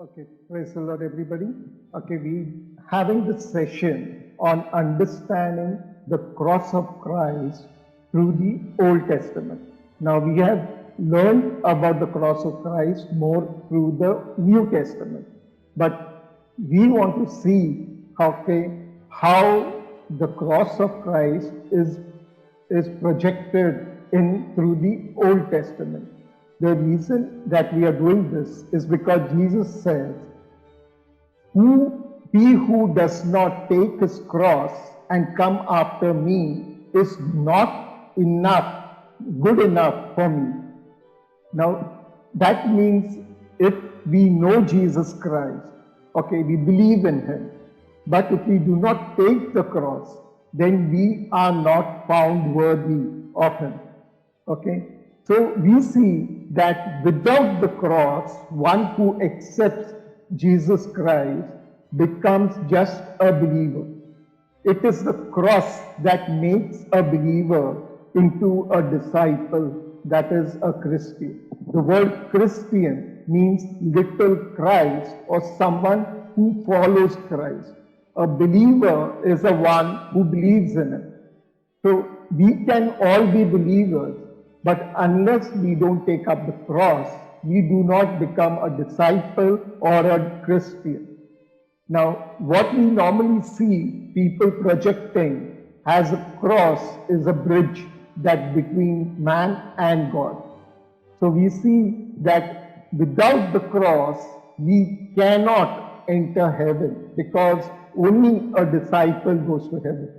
Okay, praise the Lord, everybody. Okay, we having this session on understanding the cross of Christ through the Old Testament. Now we have learned about the cross of Christ more through the New Testament, but we want to see how the cross of Christ is projected in through the Old Testament. The reason that we are doing this is because Jesus says, he who does not take his cross and come after me is not good enough for me. Now, that means if we know Jesus Christ, okay, we believe in him, but if we do not take the cross, then we are not found worthy of him. Okay, so we see that without the cross, one who accepts Jesus Christ becomes just a believer. It is the cross that makes a believer into a disciple, that is a Christian. The word Christian means little Christ or someone who follows Christ. A believer is the one who believes in him. So we can all be believers, but unless we don't take up the cross, we do not become a disciple or a Christian. Now, what we normally see people projecting as a cross is a bridge that between man and God. So we see that without the cross, we cannot enter heaven because only a disciple goes to heaven.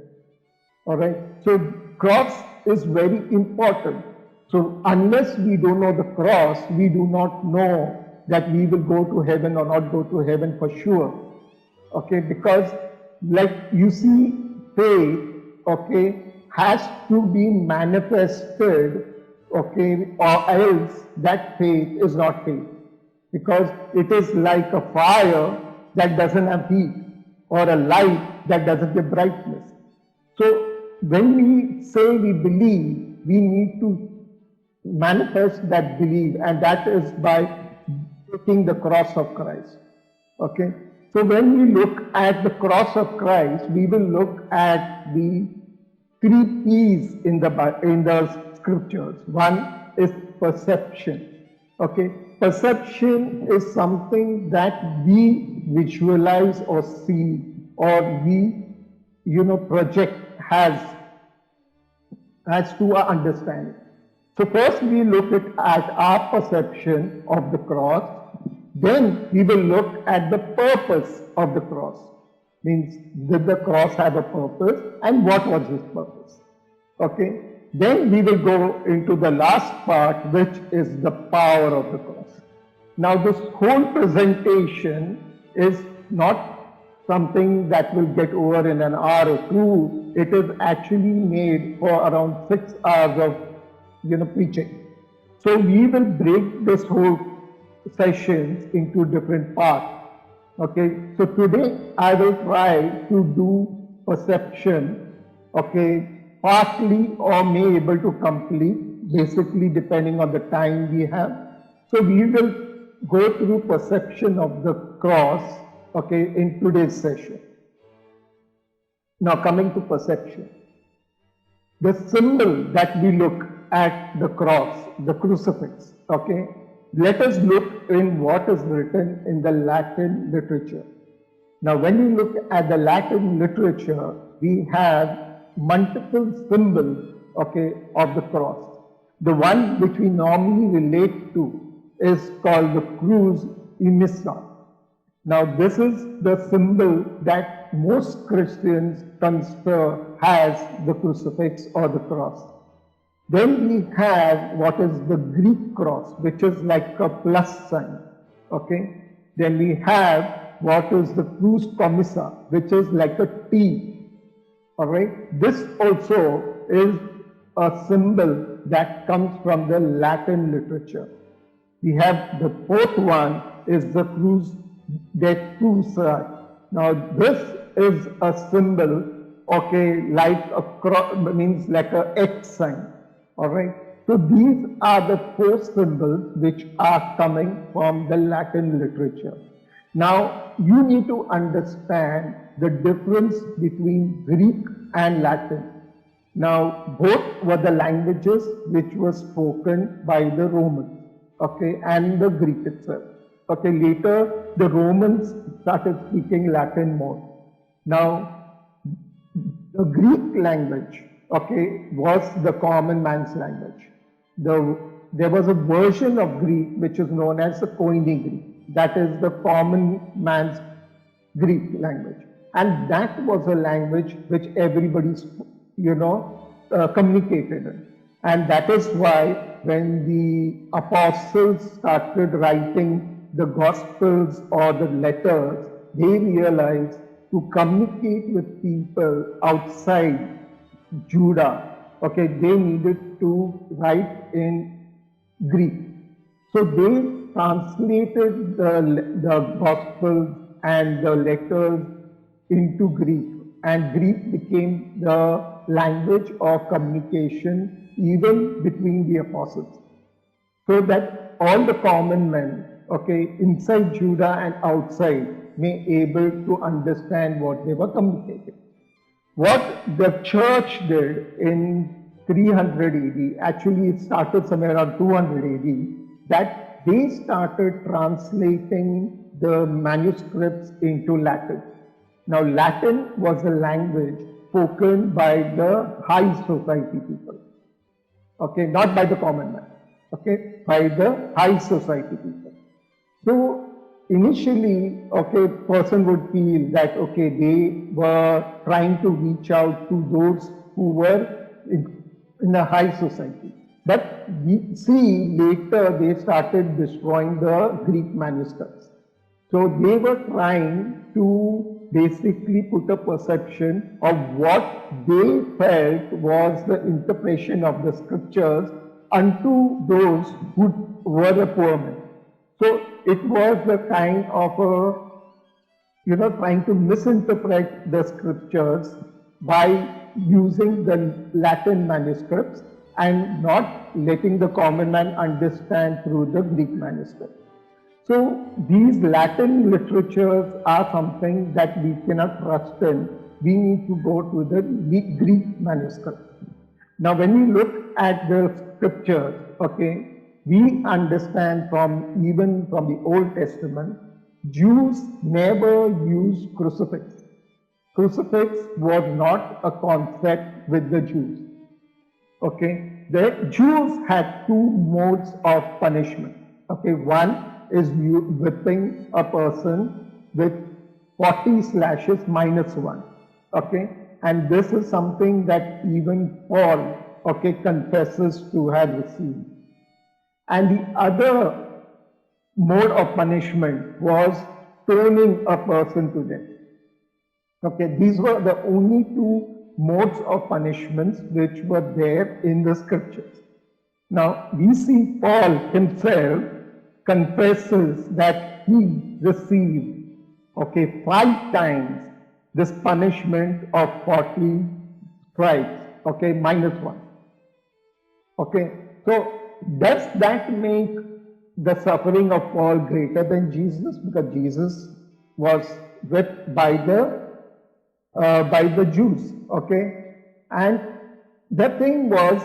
All right. So cross is very important. So unless we don't know the cross, we do not know that we will go to heaven or not go to heaven for sure. Okay, because like you see, faith, okay, has to be manifested, okay, or else that faith is not faith. Because it is like a fire that doesn't have heat or a light that doesn't give brightness. So when we say we believe, we need to manifest that belief, and that is by taking the cross of Christ. Okay? So when we look at the cross of Christ, we will look at the three P's in the scriptures. One is perception. Okay? Perception is something that we visualize or see or we project as to our understanding. So first we look at our perception of the cross, then we will look at the purpose of the cross. Means, did the cross have a purpose and what was its purpose? Okay. Then we will go into the last part, which is the power of the cross. Now this whole presentation is not something that will get over in an hour or two. It is actually made for around 6 hours of preaching. So we will break this whole sessions into different parts. Okay, so today I will try to do perception, okay, partly or may able to complete, basically depending on the time we have. So we will go through perception of the cross, okay, in today's session. Now coming to perception. The symbol that we look at the cross, the crucifix, okay, let us look in what is written in the Latin literature. Now when we look at the Latin literature, we have multiple symbols, okay, of the cross. The one which we normally relate to is called the cruz immissa. Now this is the symbol that most Christians consider as the crucifix or the cross. Then we have what is the Greek cross, which is like a plus sign. Okay. Then we have what is the cruz commissa, which is like a T. All right. This also is a symbol that comes from the Latin literature. We have the fourth one is the cruz de cruci. Now this is a symbol, okay, like a cross, means like a X sign. All right. So these are the four symbols which are coming from the Latin literature. Now, you need to understand the difference between Greek and Latin. Now, both were the languages which were spoken by the Romans, okay, and the Greek itself. Okay, later the Romans started speaking Latin more. Now, the Greek language, okay, was the common man's language. There was a version of Greek which is known as the Koine Greek. That is the common man's Greek language. And that was a language which everybody, communicated in. And that is why when the apostles started writing the Gospels or the letters, they realized to communicate with people outside Judah, okay, they needed to write in Greek. So they translated the Gospels and the letters into Greek, and Greek became the language of communication even between the apostles. So that all the common men, okay, inside Judah and outside, may able to understand what they were communicating. What the church did in 300 AD, actually it started somewhere around 200 AD, that they started translating the manuscripts into Latin. Now, Latin was a language spoken by the high society people, okay, not by the common man, okay, by the high society people. So, initially, okay, person would feel that, okay, they were trying to reach out to those who were in a high society. But we see later they started destroying the Greek manuscripts. So they were trying to basically put a perception of what they felt was the interpretation of the scriptures unto those who were the poor men. So it was the kind of trying to misinterpret the scriptures by using the Latin manuscripts and not letting the common man understand through the Greek manuscript. So these Latin literatures are something that we cannot trust in. We need to go to the Greek manuscript. Now when we look at the scriptures, okay, we understand even from the Old Testament, Jews never used crucifix. Crucifix was not a concept with the Jews. Okay, the Jews had two modes of punishment. Okay, one is whipping a person with 40 slashes minus one. Okay, and this is something that even Paul, okay, confesses to have received. And the other mode of punishment was stoning a person to death. Okay, these were the only two modes of punishments which were there in the scriptures. Now, we see Paul himself confesses that he received, okay, 5 times this punishment of 40 stripes, okay, minus 1. Okay, so does that make the suffering of Paul greater than Jesus? Because Jesus was whipped by the Jews, okay? And the thing was,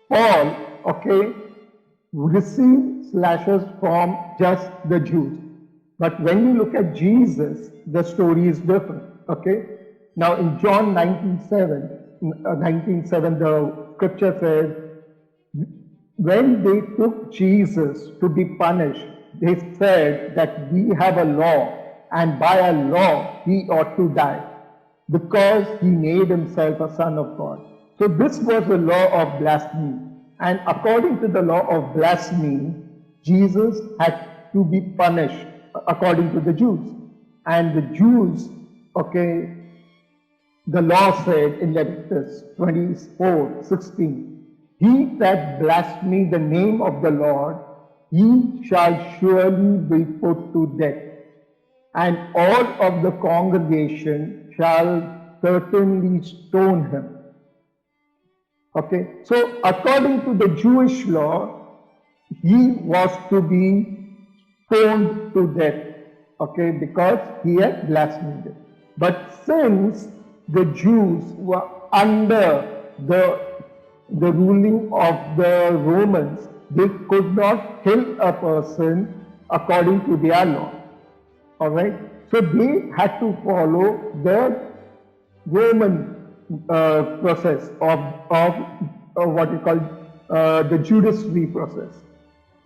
Paul, okay, received slashes from just the Jews. But when you look at Jesus, the story is different, okay? Now in John 19:7, the scripture says, when they took Jesus to be punished, they said that we have a law, and by a law he ought to die, because he made himself a son of God. So this was the law of blasphemy. And according to the law of blasphemy, Jesus had to be punished according to the Jews. And the Jews, okay, the law said in Leviticus 24:16, he that blasphemy the name of the Lord, he shall surely be put to death, and all of the congregation shall certainly stone him. Okay, so according to the Jewish law, he was to be stoned to death. okay, because he had blasphemed it. But since the Jews were under the ruling of the Romans, they could not kill a person according to their law. All right. So they had to follow the Roman process of what you call the judiciary process.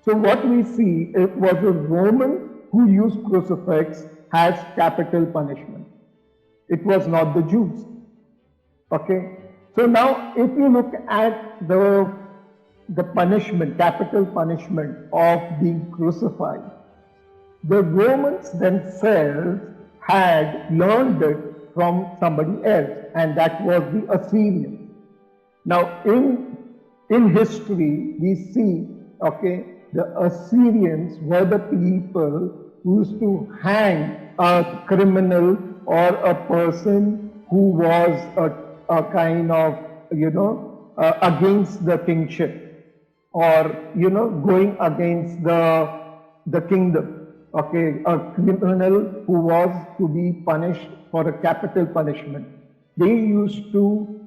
So what we see, it was a Roman who used crucifix as capital punishment. It was not the Jews. Okay. So now if you look at the punishment, capital punishment of being crucified, the Romans themselves had learned it from somebody else, and that was the Assyrians. Now, in history, we see, okay, the Assyrians were the people who used to hang a criminal or a person who was a kind of, against the kingship, or, going against the kingdom. Okay, a criminal who was to be punished for a capital punishment. They used to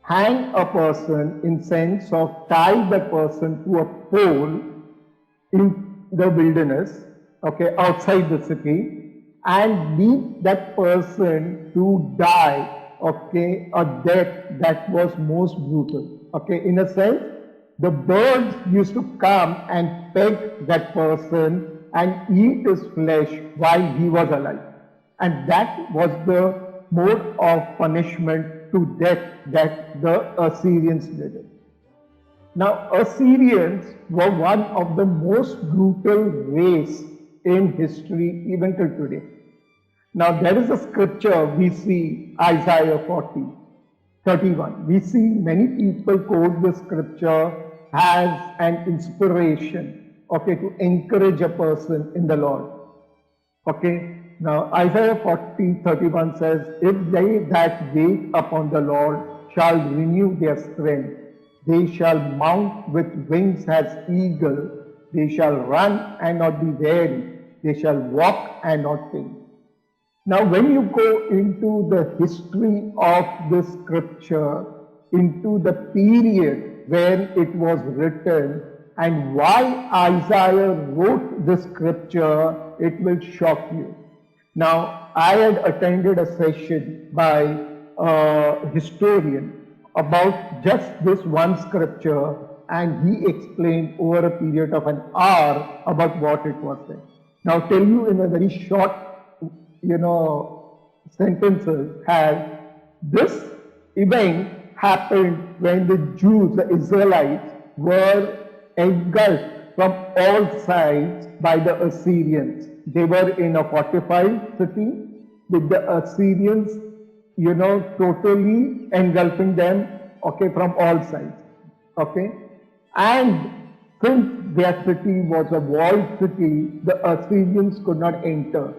hang a person in sense of tie the person to a pole in the wilderness, okay, outside the city, and leave that person to die, okay, a death that was most brutal. Okay, in a sense, the birds used to come and peck that person and eat his flesh while he was alive. And that was the mode of punishment to death that the Assyrians did it. Now, Assyrians were one of the most brutal race in history even till today. Now, there is a scripture we see, Isaiah 40:31. We see many people quote this scripture as an inspiration, okay, to encourage a person in the Lord. Okay, now Isaiah 40:31 says, if they that wait upon the Lord shall renew their strength, they shall mount with wings as eagle, they shall run and not be weary, they shall walk and not faint. Now, when you go into the history of this scripture, into the period when it was written, and why Isaiah wrote this scripture, it will shock you. Now, I had attended a session by a historian about just this one scripture, and he explained over a period of an hour about what it was saying. Now, I'll tell you in a very short, sentences, as this event happened when the Jews, the Israelites, were engulfed from all sides by the Assyrians. They were in a fortified city with the Assyrians, totally engulfing them, okay, from all sides, okay. And since their city was a walled city, the Assyrians could not enter.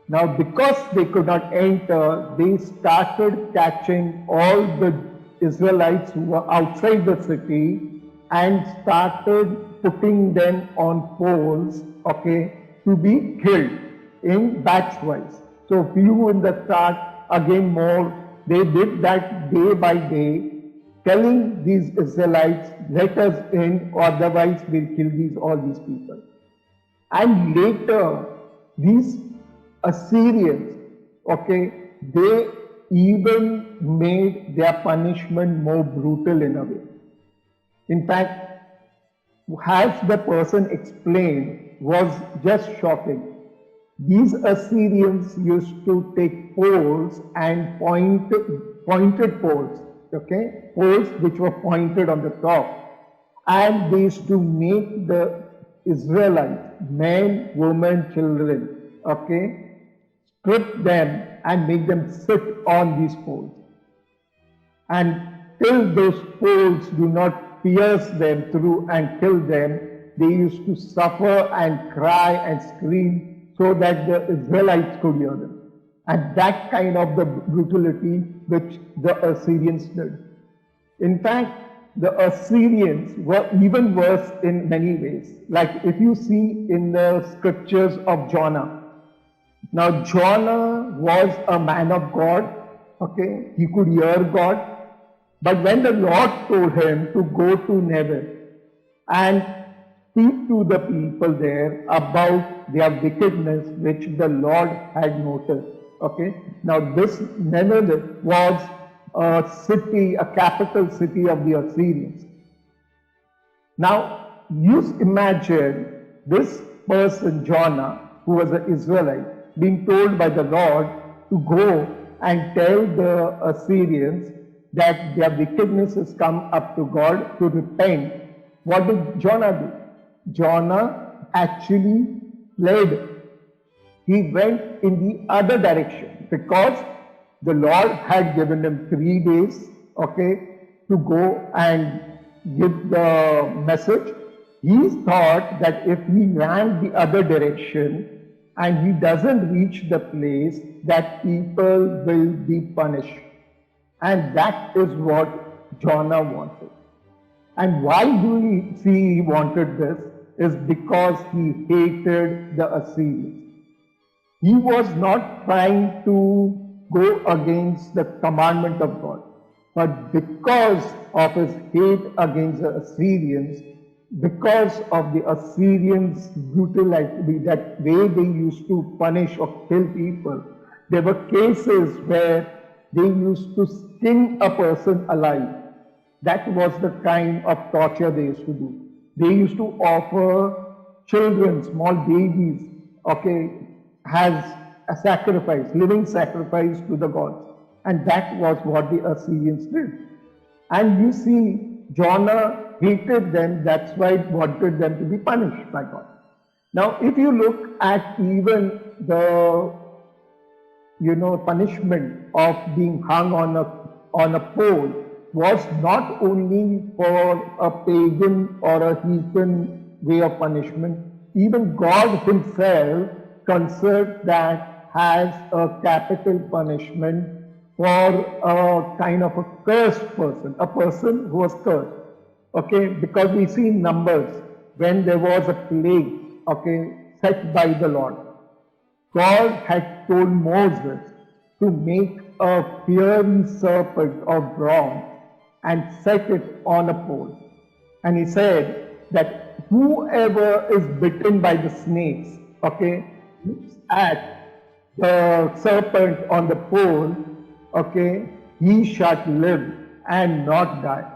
Now, because they could not enter, they started catching all the Israelites who were outside the city and started putting them on poles, okay, to be killed in batch-wise. So few in the start, again more. They did that day by day, telling these Israelites, let us in, otherwise we'll kill all these people. And later, these Assyrians, okay, they even made their punishment more brutal in a way. In fact, as the person explained, was just shocking. These Assyrians used to take poles and pointed poles, okay, poles which were pointed on the top, and they used to make the Israelites, men, women, children, okay, strip them and make them sit on these poles. And till those poles do not pierce them through and kill them, they used to suffer and cry and scream so that the Israelites could hear them. And that kind of the brutality which the Assyrians did. In fact, the Assyrians were even worse in many ways. Like if you see in the scriptures of Jonah, Now, Jonah was a man of God, okay, he could hear God, but when the Lord told him to go to Nineveh and speak to the people there about their wickedness which the Lord had noticed, okay. Now, this Nineveh was a city, a capital city of the Assyrians. Now, you imagine this person, Jonah, who was an Israelite, being told by the Lord to go and tell the Assyrians that their wickedness has come up to God to repent. What did Jonah do? Jonah actually fled. He went in the other direction because the Lord had given him 3 days, okay, to go and give the message. He thought that if he ran the other direction and he doesn't reach the place, that people will be punished. And that is what Jonah wanted. And why do we see he wanted this? Is because he hated the Assyrians. He was not trying to go against the commandment of God, but because of his hate against the Assyrians, because of the Assyrians' brutality, that way they used to punish or kill people, there were cases where they used to skin a person alive. That was the kind of torture they used to do. They used to offer children, small babies, okay, as a sacrifice, living sacrifice to the gods. And that was what the Assyrians did. And you see, Jonah hated them, that's why he wanted them to be punished by God. Now, if you look at even the punishment of being hung on a pole was not only for a pagan or a heathen way of punishment. Even God himself considered that as a capital punishment for a kind of a cursed person, a person who was cursed. Okay, because we see in Numbers when there was a plague, okay, set by the Lord. God had told Moses to make a fiery serpent of bronze and set it on a pole. And he said that whoever is bitten by the snakes, okay, looks at the serpent on the pole, okay, he shall live and not die.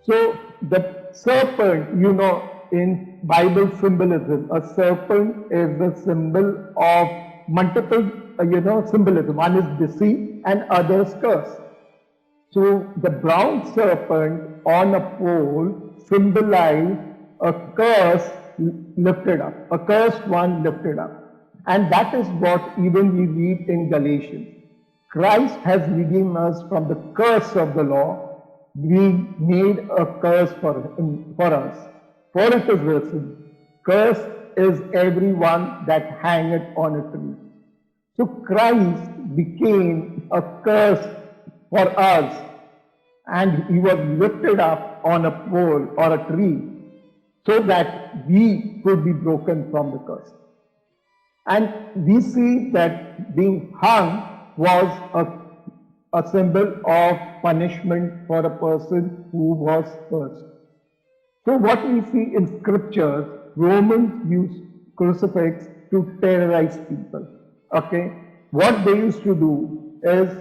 So the serpent, in Bible symbolism, a serpent is a symbol of multiple, symbolism. One is deceit and others curse. So the brown serpent on a pole symbolized a curse lifted up, a cursed one lifted up. And that is what even we read in Galatians. Christ has redeemed us from the curse of the law, being made a curse for us. For it is written, cursed is everyone that hangeth on a tree. So Christ became a curse for us, and he was lifted up on a pole or a tree so that we could be broken from the curse. And we see that being hung was a symbol of punishment for a person who was cursed. So what we see in scriptures, Romans use crucifix to terrorize people. Okay, what they used to do is,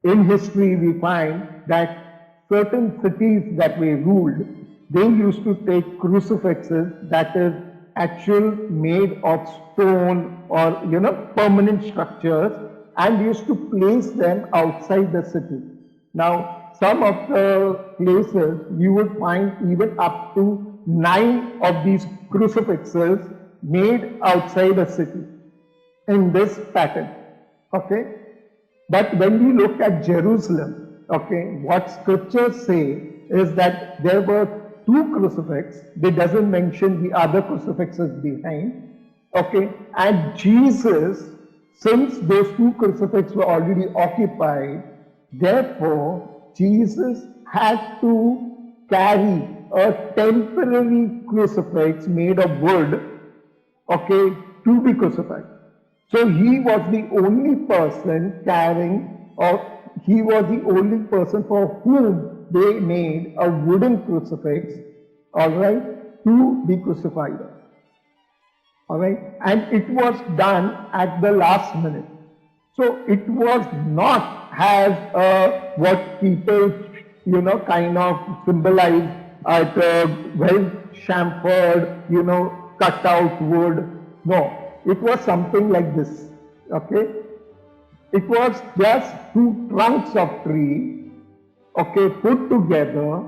in history we find that certain cities that were ruled, they used to take crucifixes that is actual made of stone or permanent structures, and used to place them outside the city. Now, some of the places you would find even up to 9 of these crucifixes made outside the city in this pattern. Okay? But when we look at Jerusalem, okay, what scriptures say is that there were 2 crucifixes. They doesn't mention the other crucifixes behind. Okay, and Jesus, since those 2 crucifixes were already occupied, therefore Jesus had to carry a temporary crucifix made of wood, okay, to be crucified. So he was the only person carrying, or he was the only person for whom they made a wooden crucifix, all right, to be crucified. All right, and it was done at the last minute. So it was not as what people, kind of symbolize at well chamfered, cut out wood. No, it was something like this. Okay, it was just two trunks of tree, okay, put together,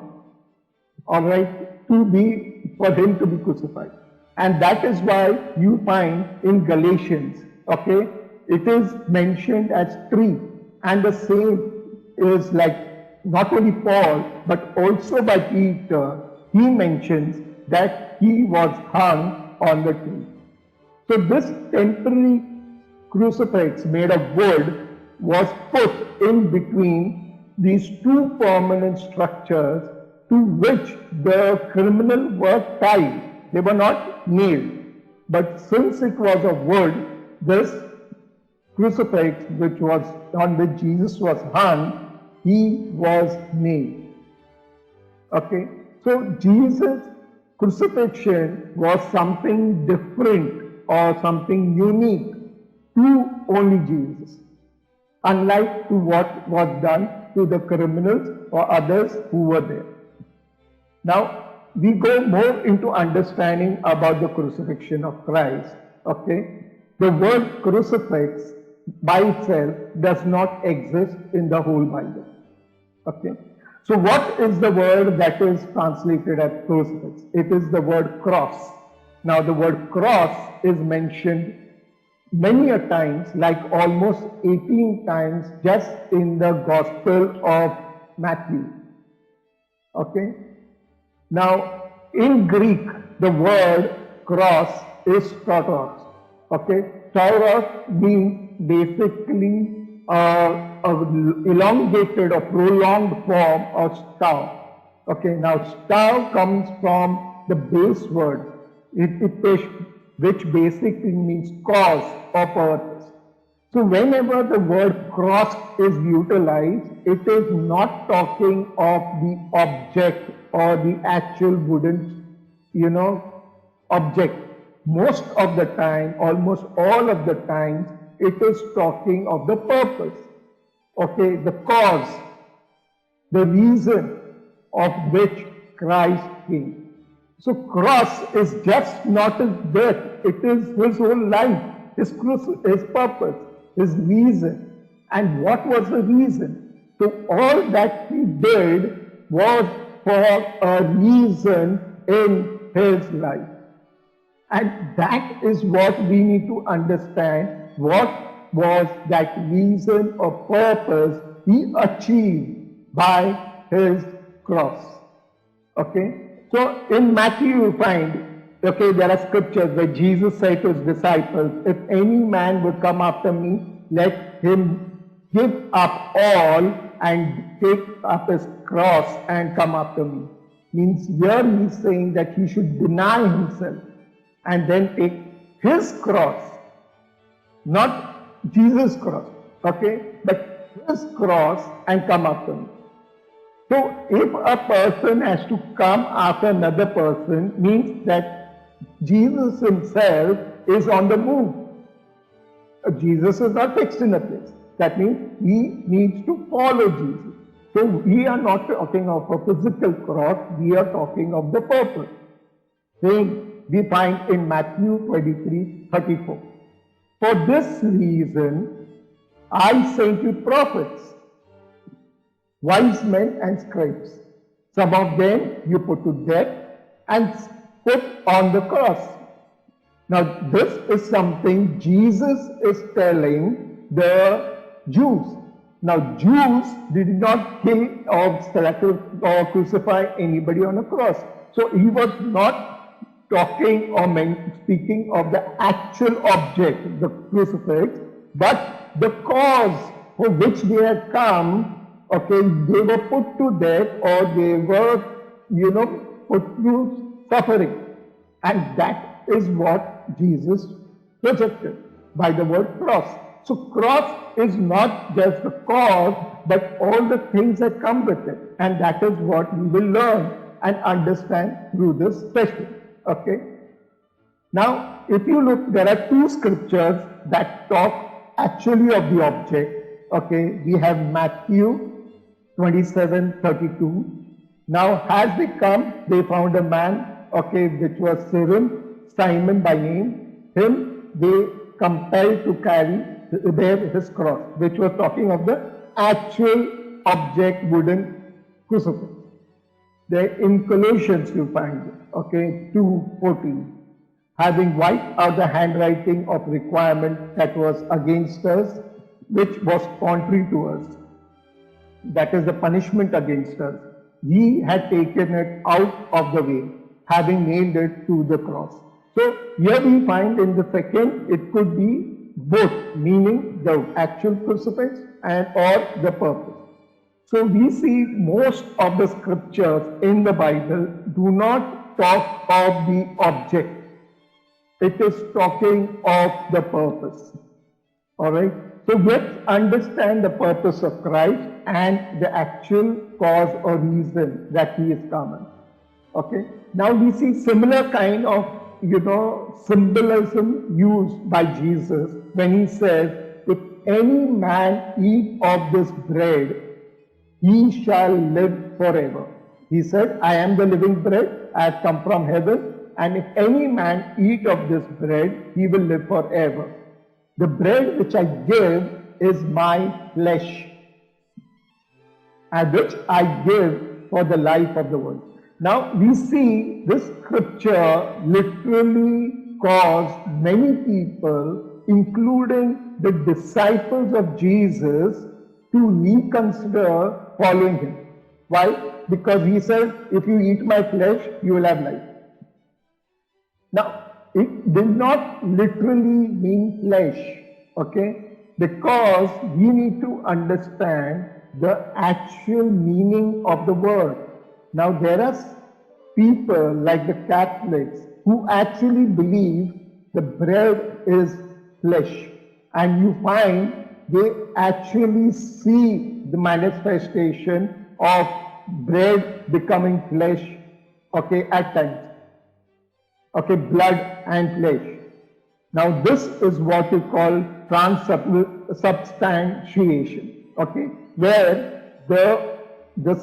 all right, to be for him to be crucified. And that is why you find in Galatians, okay, it is mentioned as tree, and the same is like not only Paul but also by Peter. He mentions that he was hung on the tree. So this temporary crucifix made of wood was put in between these two permanent structures to which the criminal were tied. They were not nailed. But since it was of wood, this crucifix which was on which Jesus was hung, he was nailed. Okay, so Jesus' crucifixion was something different or something unique to only Jesus, unlike to what was done to the criminals or others who were there. Now, we go more into understanding about the crucifixion of Christ. Okay, the word crucifix by itself does not exist in the whole Bible. Okay, so what is the word that is translated as crucifix? It is the word cross. Now, the word cross is mentioned many a times, like almost 18 times, just in the Gospel of Matthew. Okay. Now, in Greek, the word cross is tauros. Okay, tauros means basically elongated or prolonged form of stav. Okay, now stav comes from the base word, which basically means cause or purpose. So whenever the word cross is utilized, it is not talking of the object or the actual wooden, object. Most of the time, almost all of the times, it is talking of the purpose, okay, the cause, the reason of which Christ came. So cross is just not his death, it is his whole life, his purpose, his reason. And what was the reason? So all that he did was for a reason in his life. And that is what we need to understand. What was that reason or purpose he achieved by his cross? Okay, so in Matthew you find, okay, there are scriptures where Jesus said to his disciples, if any man would come after me, let him give up all and take up his cross and come after me. Means here he is saying that he should deny himself and then take his cross, not Jesus' cross, okay, but his cross and come after me. So if a person has to come after another person, means that Jesus himself is on the move. Jesus is not fixed in a place. That means he needs to follow Jesus. So we are not talking of a physical cross, we are talking of the purpose. Same we find in Matthew 23:34. For this reason, I sent you prophets, wise men and scribes. Some of them you put to death and put on the cross. Now this is something Jesus is telling the Jews. Now Jews did not kill or crucify anybody on a cross. So he was not talking or speaking of the actual object, the crucifix, but the cause for which they had come. Okay, they were put to death or they were, put through suffering. And that is what Jesus projected. by the word cross. So cross is not just the cause, but all the things that come with it. And that is what we will learn and understand through this session. Okay. Now, if you look, there are two scriptures that talk actually of the object. Okay, we have Matthew 27:32. Now, as they come, they found a man, okay, which was Simon by name. Him they compelled to bear his cross, which was talking of the actual object, wooden crucifix. There in Colossians you find it, okay, 2:14. Having wiped out the handwriting of requirement that was against us, which was contrary to us, that is the punishment against us, he had taken it out of the way, having nailed it to the cross. So here we find in the second, it could be both, meaning the actual crucifix and or the purpose. So we see most of the scriptures in the Bible do not talk of the object. It is talking of the purpose. Alright? So let's understand the purpose of Christ and the actual cause or reason that he is coming. Okay? Now we see similar kind of, symbolism used by Jesus when he says, if any man eat of this bread, he shall live forever. He said, I am the living bread, I have come from heaven, and if any man eat of this bread, he will live forever. The bread which I give is my flesh, and which I give for the life of the world. Now we see this scripture literally caused many people, including the disciples of Jesus, to reconsider following him. Why? Because he said, if you eat my flesh, you will have life. Now, it did not literally mean flesh, okay? Because we need to understand the actual meaning of the word. Now, there are people like the Catholics who actually believe the bread is flesh. And you find they actually see the manifestation of bread becoming flesh, okay, at times. Okay, blood and flesh. Now this is what we call transubstantiation, okay, where the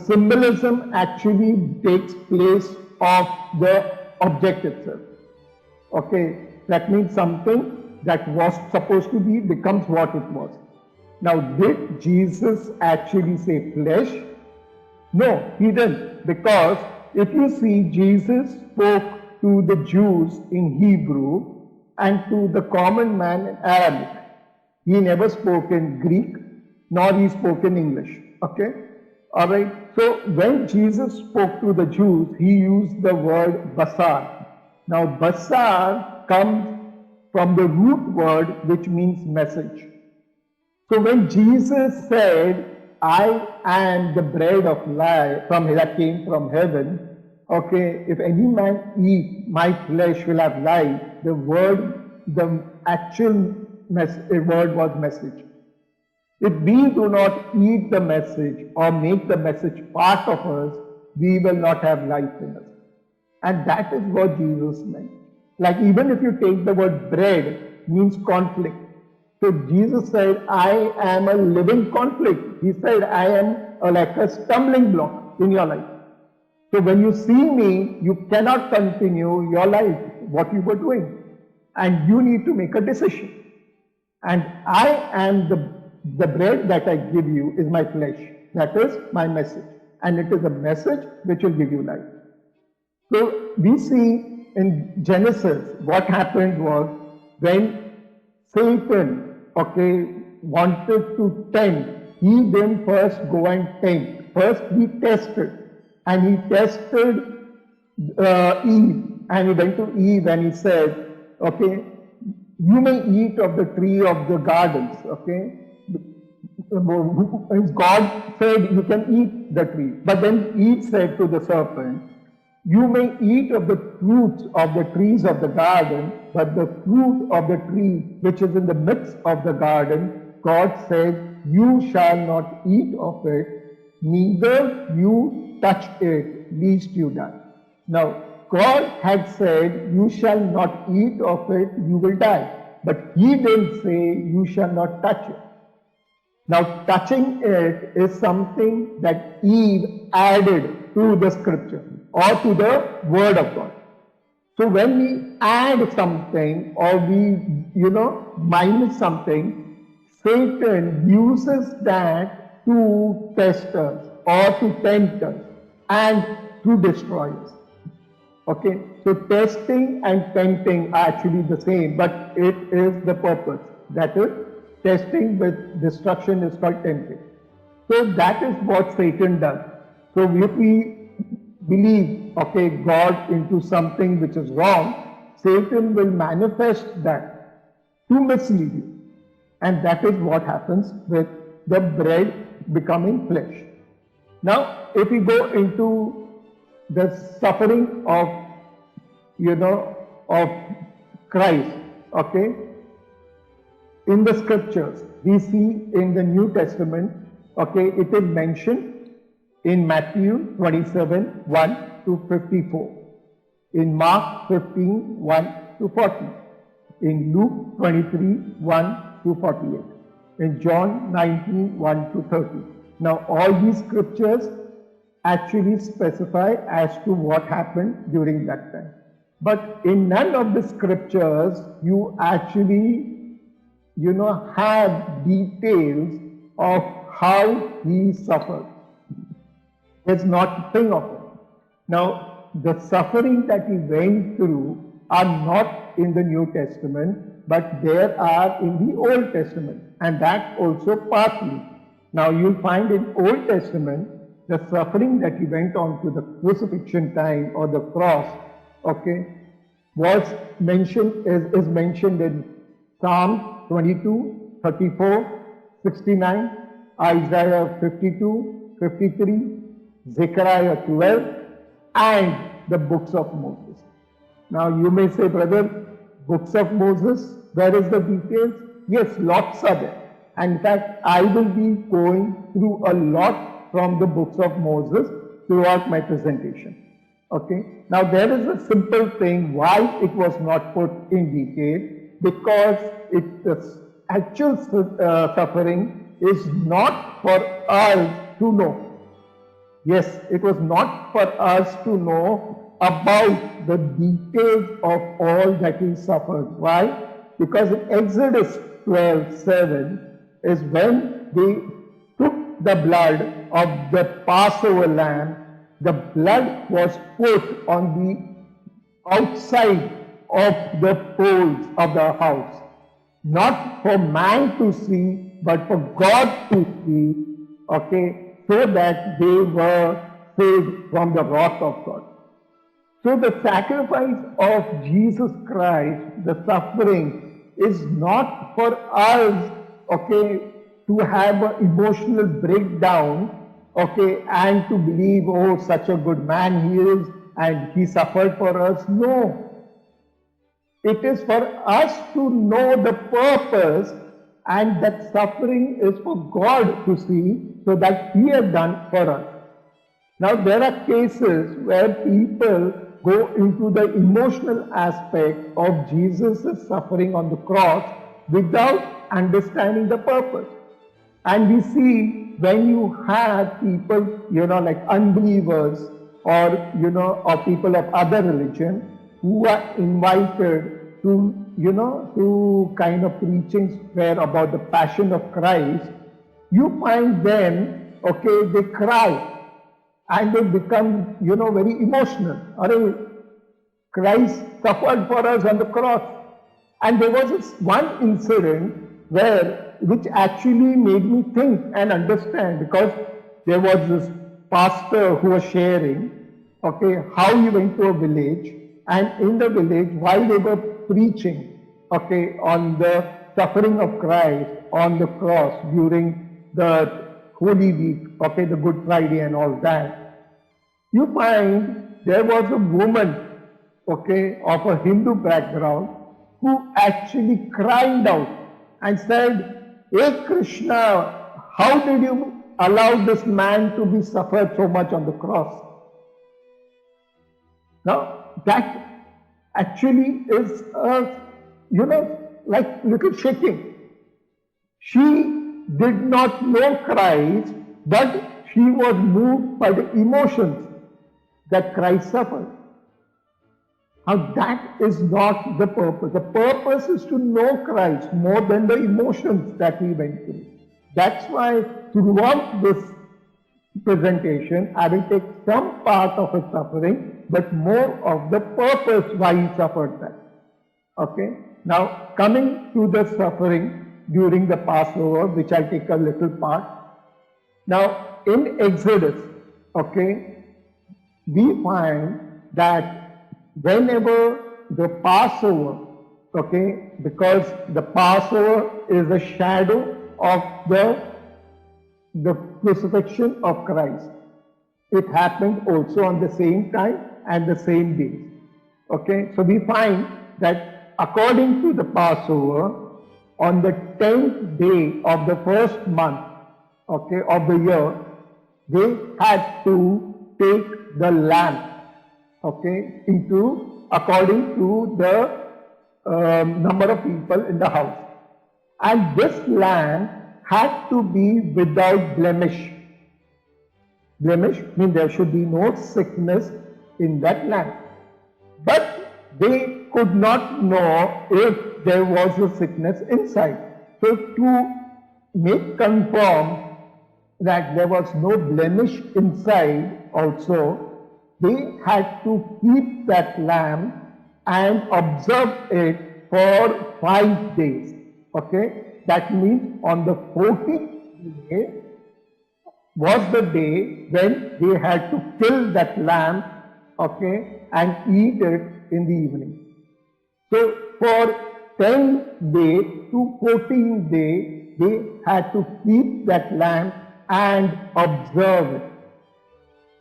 symbolism actually takes place of the object itself. Okay, that means something that was supposed to be becomes what it was. Now, did Jesus actually say flesh? No, he didn't, because if you see, Jesus spoke to the Jews in Hebrew and to the common man in Arabic. He never spoke in Greek, nor he spoke in English. Okay? Alright? So when Jesus spoke to the Jews, he used the word basar. Now basar comes from the root word which means message. So when Jesus said, I am the bread of life that came from heaven, okay, if any man eat my flesh will have life, the actual word was message. If we do not eat the message or make the message part of us, we will not have life in us. And that is what Jesus meant. Like even if you take the word bread, means conflict. So Jesus said, I am a living conflict. He said, I am like a stumbling block in your life. So when you see me, you cannot continue your life, what you were doing. And you need to make a decision. And I am the bread that I give you is my flesh. That is my message. And it is a message which will give you life. So we see in Genesis, what happened was when Satan, okay, wanted to tempt, he didn't first go and tempt. First he tested. And he tested Eve. And he went to Eve and he said, okay, you may eat of the tree of the gardens, okay. God said you can eat the tree. But then Eve said to the serpent, you may eat of the fruits of the trees of the garden, but the fruit of the tree which is in the midst of the garden, God said, you shall not eat of it, neither you touch it, lest you die. Now, God had said, you shall not eat of it, you will die. But He didn't say, you shall not touch it. Now, touching it is something that Eve added to the scripture or to the word of God. So when we add something or we, minus something, Satan uses that to test us or to tempt us and to destroy us. Okay, so testing and tempting are actually the same, but it is the purpose. That is, testing with destruction is called tempting. So that is what Satan does. So if we believe, God into something which is wrong, Satan will manifest that to mislead you. And that is what happens with the bread becoming flesh. Now, if we go into the suffering of, of Christ, in the scriptures, we see in the New Testament, it is mentioned in Matthew 27, 1 to 54, in Mark 15, 1 to 40, in Luke 23, 1 to 48, in John 19, 1 to 30. Now, all these scriptures actually specify as to what happened during that time. But in none of the scriptures, you actually, have details of how he suffered. There's nothing of it. Now, the suffering that he went through are not in the New Testament, but there are in the Old Testament, and that also partly. Now, you'll find in Old Testament, the suffering that he went on to the crucifixion time or the cross, was mentioned, is mentioned in Psalm 22, 34, 69, Isaiah 52, 53, Zechariah 12, and the books of Moses. Now you may say, brother, books of Moses, where is the details? Yes, lots are there. And in fact, I will be going through a lot from the books of Moses throughout my presentation. Now there is a simple thing why it was not put in detail, because the actual suffering is not for us to know. Yes, it was not for us to know about the details of all that he suffered. Why? Because in Exodus 12:7 is when they took the blood of the Passover lamb, the blood was put on the outside of the poles of the house, not for man to see, but for God to see, so that they were saved from the wrath of God. So the sacrifice of Jesus Christ, the suffering, is not for us, to have an emotional breakdown, and to believe, oh, such a good man he is, and he suffered for us. No. It is for us to know the purpose, and that suffering is for God to see, so that he has done for us. Now there are cases where people go into the emotional aspect of Jesus' suffering on the cross without understanding the purpose. And we see when you have people, like unbelievers or, or people of other religion who are invited to, to kind of preachings where about the passion of Christ, you find them, they cry and they become, very emotional. Christ suffered for us on the cross. And there was this one incident which actually made me think and understand, because there was this pastor who was sharing, how he went to a village, and in the village, while they were preaching, on the suffering of Christ on the cross during the Holy Week, the Good Friday and all that, you find there was a woman, of a Hindu background, who actually cried out and said, "Hey Krishna, how did you allow this man to be suffered so much on the cross?" Now, that actually is, like little shaking. She did not know Christ, but she was moved by the emotions that Christ suffered. Now, that is not the purpose. The purpose is to know Christ more than the emotions that he went through. That's why throughout this presentation, I will take some part of his suffering, but more of the purpose why he suffered that. Okay. Now, coming to the suffering during the Passover, which I'll take a little part. Now, in Exodus, okay, we find that whenever the Passover, okay, because the Passover is a shadow of the crucifixion of Christ. It happened also on the same time and the same day. Okay, so we find that according to the Passover, on the 10th day of the first month, okay, of the year, they had to take the lamb, okay, according to the number of people in the house. And this lamb had to be without blemish. Blemish means there should be no sickness in that lamb. But they could not know if there was a sickness inside. So to make confirm that there was no blemish inside also, they had to keep that lamb and observe it for 5 days. Okay, that means on the 14th day was the day when they had to kill that lamb, okay, and eat it in the evening. So for 10 day to 14 day, they had to keep that lamb and observe it.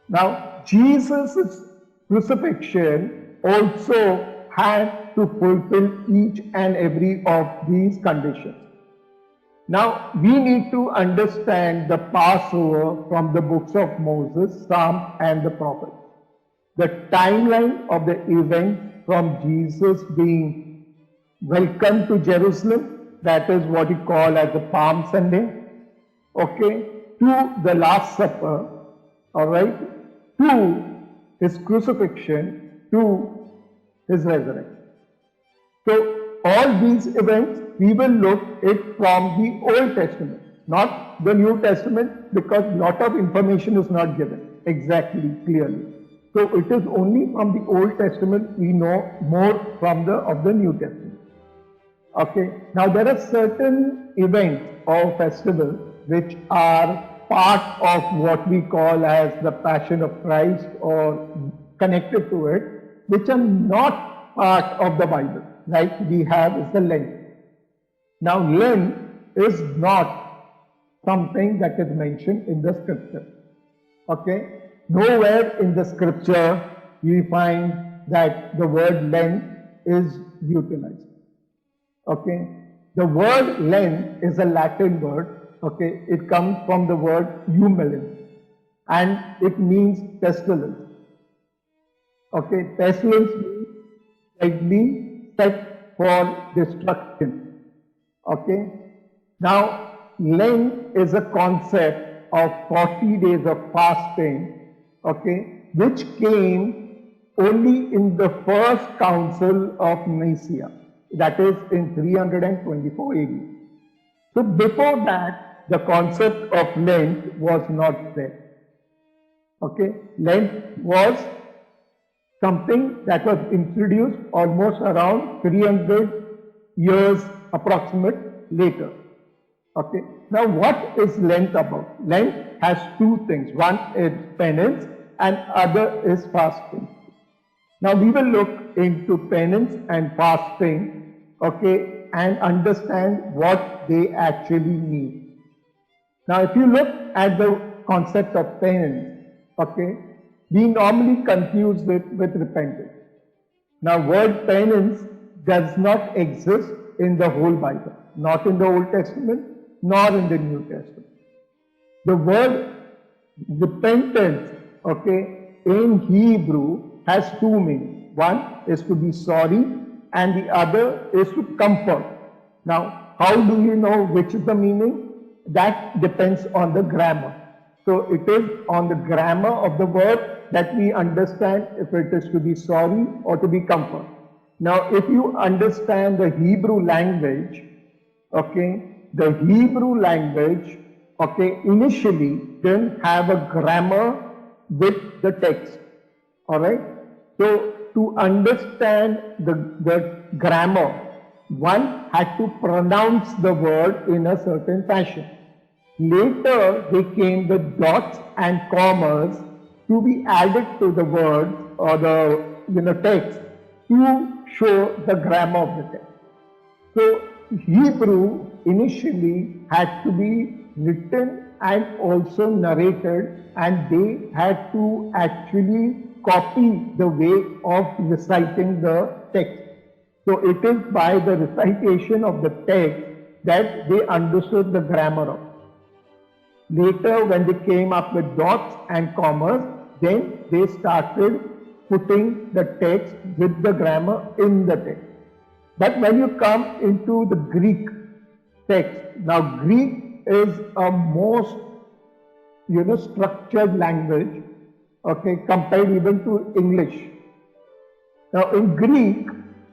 Now, Jesus' crucifixion also had to fulfill each and every of these conditions. Now, we need to understand the Passover from the books of Moses, Psalm, and the prophets. The timeline of the event from Jesus being welcomed to Jerusalem, that is what we call as the Palm Sunday, okay, to the Last Supper, all right, to his crucifixion, to his resurrection. So all these events we will look it from the Old Testament, not the New Testament, because lot of information is not given exactly clearly. So it is only from the Old Testament we know more from the New Testament. Okay. Now there are certain events or festivals which are part of what we call as the Passion of Christ or connected to it, which are not part of the Bible. Like we have is the Lent. Now Lent is not something that is mentioned in the scripture. Okay? Nowhere in the scripture we find that the word Lent is utilized. Okay? The word Lent is a Latin word. Okay? It comes from the word eumelin and it means pestilence. Okay? Pestilence means lightly set for destruction. Okay. Now, Lent is a concept of 40 days of fasting, okay, which came only in the first council of Nicaea, that is in 324 AD. So before that, the concept of Lent was not there. Okay, Lent was something that was introduced almost around 300 years approximate later. Okay. Now what is Lent about? Lent has two things. One is penance and other is fasting. Now we will look into penance and fasting, okay, and understand what they actually mean. Now if you look at the concept of penance, okay, we normally confuse it with repentance. Now word penance does not exist in the whole Bible, not in the Old Testament, nor in the New Testament. The word repentance, okay, in Hebrew has two meanings. One is to be sorry and the other is to comfort. Now, how do you know which is the meaning? That depends on the grammar. So it is on the grammar of the word that we understand if it is to be sorry or to be comfort. Now, if you understand the Hebrew language, okay, the Hebrew language, okay, initially didn't have a grammar with the text. All right. So to understand the grammar, one had to pronounce the word in a certain fashion. Later, they came with dots and commas to be added to the word or the text to show the grammar of the text. So Hebrew initially had to be written and also narrated, and they had to actually copy the way of reciting the text. So it is by the recitation of the text that they understood the grammar of it. Later, when they came up with dots and commas, then they started putting the text with the grammar in the text. But when you come into the Greek text, now Greek is a most structured language, okay, compared even to English. Now in Greek,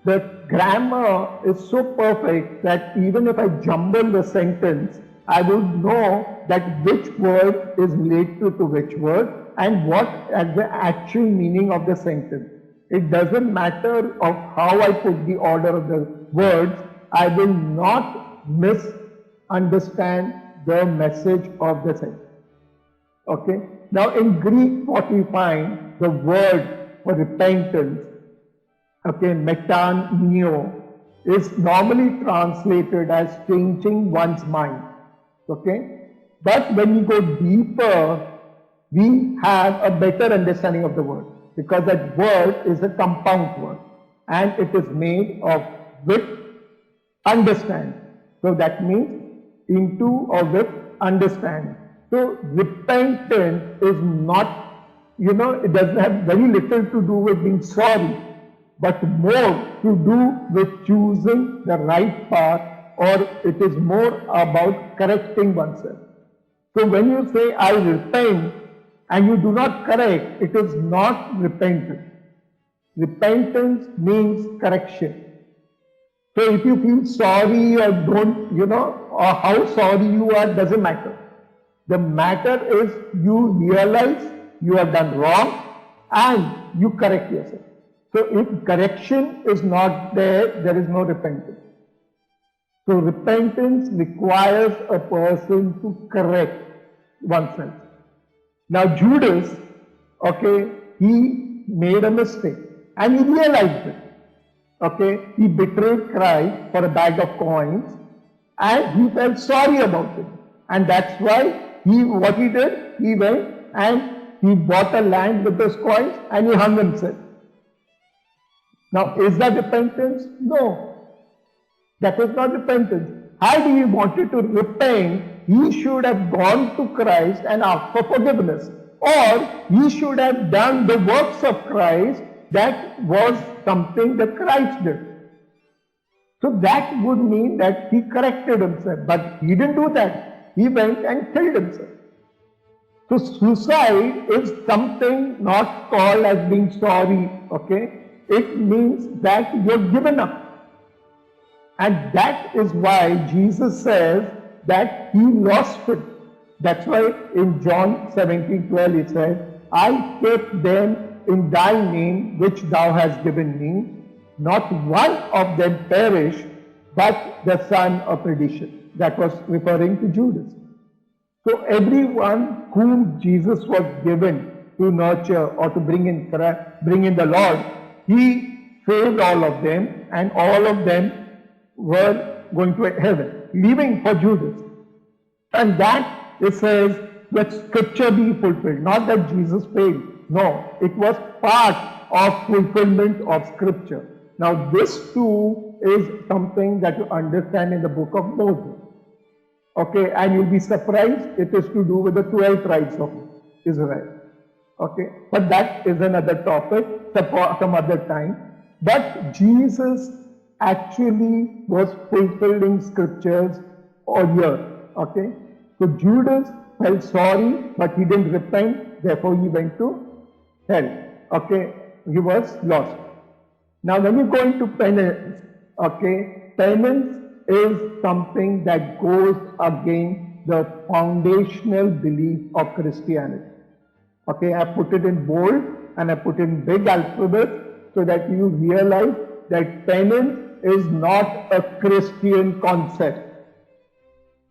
the grammar is so perfect that even if I jumble the sentence, I would know that which word is related to which word and what is the actual meaning of the sentence. It doesn't matter of how I put the order of the words, I will not misunderstand the message of the sentence. Okay. Now in Greek, what we find, the word for repentance, okay, metaneo, is normally translated as changing one's mind. Okay. But when we go deeper, we have a better understanding of the word, because that word is a compound word and it is made of with understand. So that means into or with understanding. So repentance is not, it doesn't have very little to do with being sorry, but more to do with choosing the right path, or it is more about correcting oneself. So when you say, I repent, and you do not correct, it is not repentance. Repentance means correction. So if you feel sorry or don't, or how sorry you are, doesn't matter. The matter is you realize you have done wrong and you correct yourself. So if correction is not there, there is no repentance. So repentance requires a person to correct oneself. Now Judas, okay, he made a mistake and he realized it. Okay, he betrayed Christ for a bag of coins and he felt sorry about it. And that's why what he did, he went and he bought a land with those coins and he hung himself. Now, is that repentance? No. That is not repentance. Had he wanted to repent, he should have gone to Christ and asked for forgiveness. Or he should have done the works of Christ. That was something that Christ did. So that would mean that he corrected himself. But he didn't do that. He went and killed himself. So suicide is something not called as being sorry. Okay? It means that you've given up. And that is why Jesus says that he lost it. That's why in John 17:12 he said, I kept them in thy name which thou hast given me. Not one of them perished, but the son of perdition. That was referring to Judas. So everyone whom Jesus was given to nurture or to bring in the Lord, he saved all of them, and all of them were going to heaven, leaving for Judas. And that, it says, let scripture be fulfilled. Not that Jesus failed. No, it was part of fulfillment of scripture. Now this too is something that you understand in the book of Moses. Okay, and you'll be surprised it is to do with the 12 tribes of Israel. Okay, but that is another topic some other time. But Jesus actually was fulfilling scriptures earlier. Okay, so Judas felt sorry, but he didn't repent, therefore he went to hell. Okay, he was lost. Now, when you go into penance, okay, penance is something that goes against the foundational belief of Christianity. Okay, I put it in bold and I put it in big alphabet so that you realize that penance is not a Christian concept.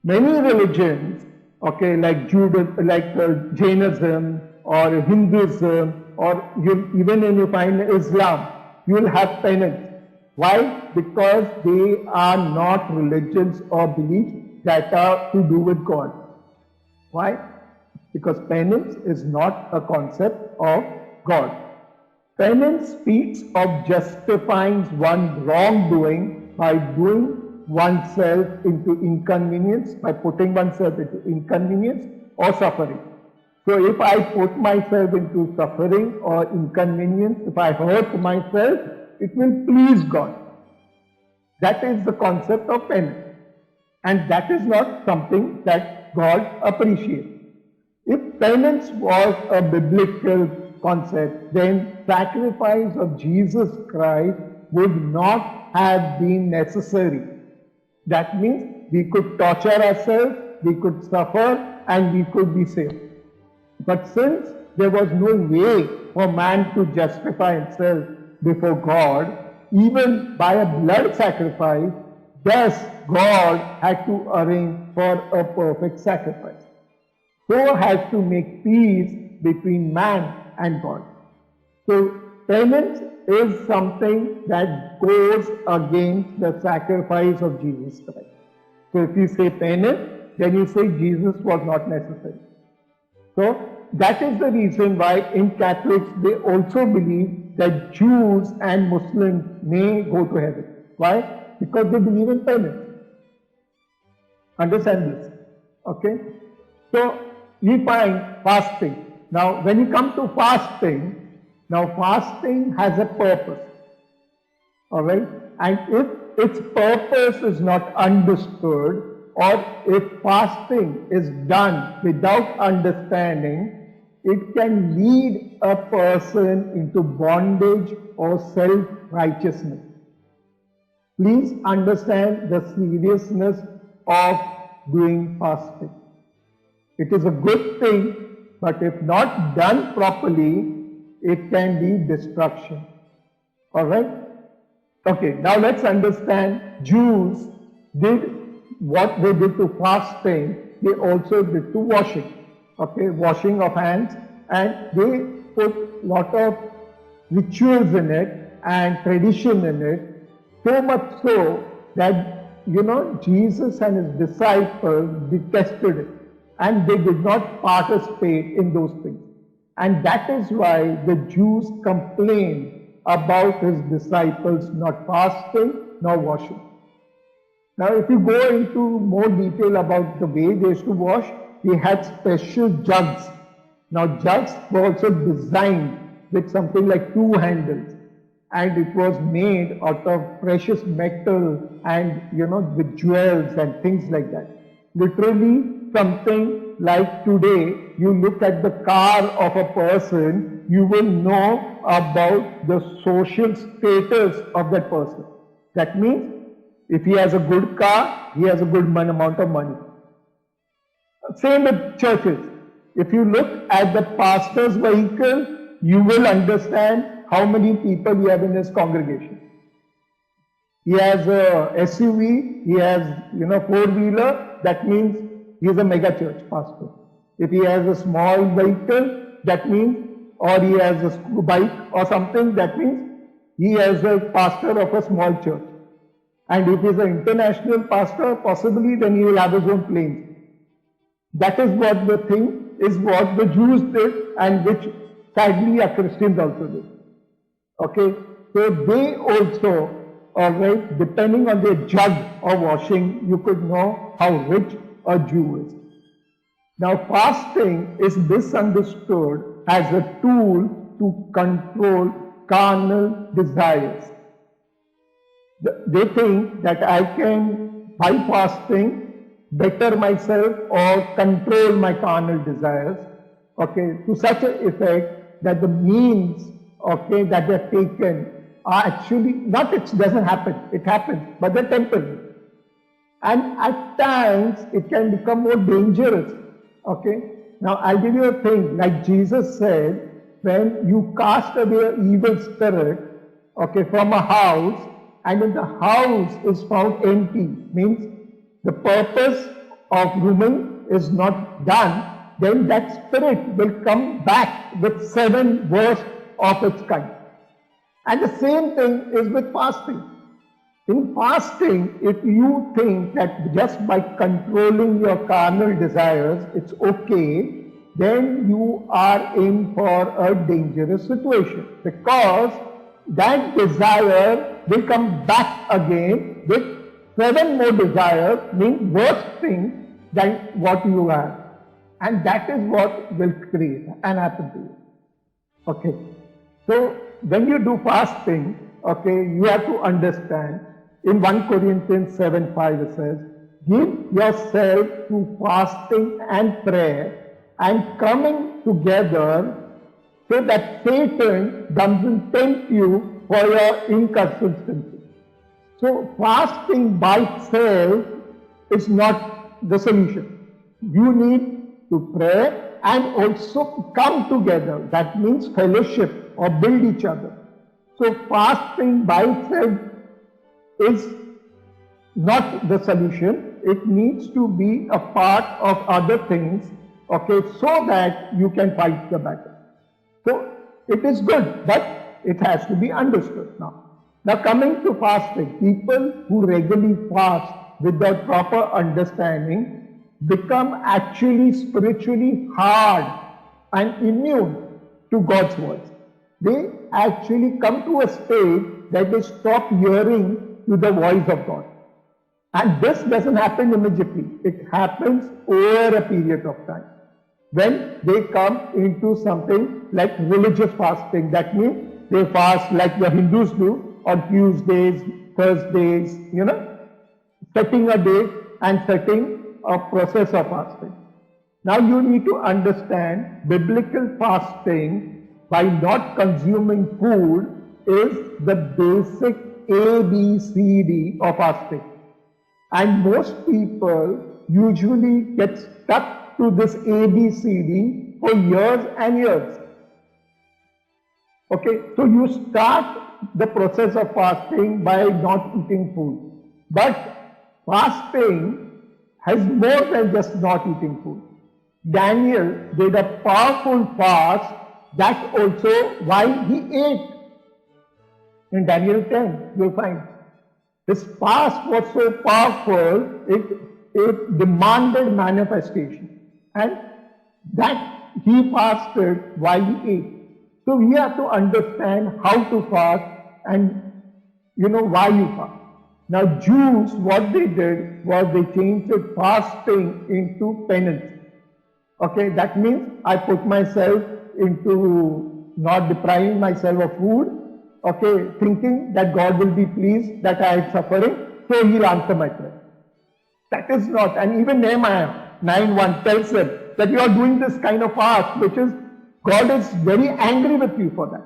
Many religions, okay, like Jainism or Hinduism, or even when you find Islam, you will have penance. Why? Because they are not religions or beliefs that are to do with God. Why? Because penance is not a concept of God. Penance speaks of justifying one's wrongdoing by doing oneself into inconvenience, by putting oneself into inconvenience or suffering. So if I put myself into suffering or inconvenience, if I hurt myself, it will please God. That is the concept of penance. And that is not something that God appreciates. If penance was a biblical concept, then sacrifice of Jesus Christ would not have been necessary. That means we could torture ourselves, we could suffer, and we could be saved. But since there was no way for man to justify himself before God, even by a blood sacrifice, thus God had to arrange for a perfect sacrifice. So has to make peace between man and God. So penance is something that goes against the sacrifice of Jesus Christ. So if you say penance, then you say Jesus was not necessary. So that is the reason why in Catholics they also believe that Jews and Muslims may go to heaven. Why? Because they believe in penance. Understand this? Okay? So we find fasting. Now when you come to fasting, now fasting has a purpose. Alright? And if its purpose is not understood, or if fasting is done without understanding, it can lead a person into bondage or self-righteousness. Please understand the seriousness of doing fasting. It is a good thing, but if not done properly, it can be destruction. Alright? Okay, now let's understand Jews did what they did to fasting, they also did to washing. Okay, washing of hands, and they put lot of rituals in it and tradition in it, so much so that Jesus and his disciples detested it and they did not participate in those things. And that is why the Jews complained about his disciples not fasting nor washing. Now if you go into more detail about the way they used to wash, they had special jugs. Now jugs were also designed with something like 2 handles, and it was made out of precious metal and with jewels and things like that. Literally something like today, you look at the car of a person, you will know about the social status of that person. That means if he has a good car, he has a good amount of money. Same with churches. If you look at the pastor's vehicle, you will understand how many people he has in his congregation. He has a SUV, he has 4-wheeler, that means he is a mega church pastor. If he has a small vehicle, that means, or he has a bike or something, that means he has a pastor of a small church. And if he is an international pastor, possibly then he will have his own plane. That is what the thing is, what the Jews did, and which sadly our Christians also did. Okay. So they also, all right, depending on their jug of washing, you could know how rich a Jew is. Now, fasting is misunderstood as a tool to control carnal desires. They think that I can, by fasting, better myself or control my carnal desires, okay, to such an effect that the means, okay, that they're taken are actually, not it doesn't happen, it happens, but they're temporary. And at times, it can become more dangerous, okay. Now, I'll give you a thing, like Jesus said, when you cast away an evil spirit, okay, from a house, and if the house is found empty, means the purpose of grooming is not done, then that spirit will come back with 7 worse of its kind. And the same thing is with fasting. In fasting, if you think that just by controlling your carnal desires, it's okay, then you are in for a dangerous situation, because that desire will come back again with 7 more desires, means worse things than what you have. And that is what will create and happen to you. Okay. So when you do fasting, okay, you have to understand, in 1 Corinthians 7:5 it says, give yourself to fasting and prayer and coming together, so that Satan doesn't tempt you for your inconsistency. So fasting by itself is not the solution. You need to pray and also come together. That means fellowship or build each other. So fasting by itself is not the solution. It needs to be a part of other things, okay, so that you can fight the battle. So it is good, but it has to be understood now. Now coming to fasting, people who regularly fast without proper understanding become actually spiritually hard and immune to God's words. They actually come to a state that they stop hearing to the voice of God. And this doesn't happen immediately. It happens over a period of time. When they come into something like religious fasting, that means they fast like the Hindus do on Tuesdays, Thursdays, setting a date and setting a process of fasting. Now you need to understand biblical fasting by not consuming food is the basic ABCD of fasting. And most people usually get stuck to this ABCD for years and years. Okay, so you start the process of fasting by not eating food. But fasting has more than just not eating food. Daniel did a powerful fast, that also why he ate. In Daniel 10, you'll find. His fast was so powerful, it demanded manifestation. And that he fasted while he ate. So we have to understand how to fast and why you fast. Now Jews, what they did was they changed fasting into penance. Okay, that means I put myself into not depriving myself of food. Okay, thinking that God will be pleased that I am suffering, so He'll answer my prayer. That is not, and even Nehemiah 9:1 tells them that you are doing this kind of fast, which is, God is very angry with you for that.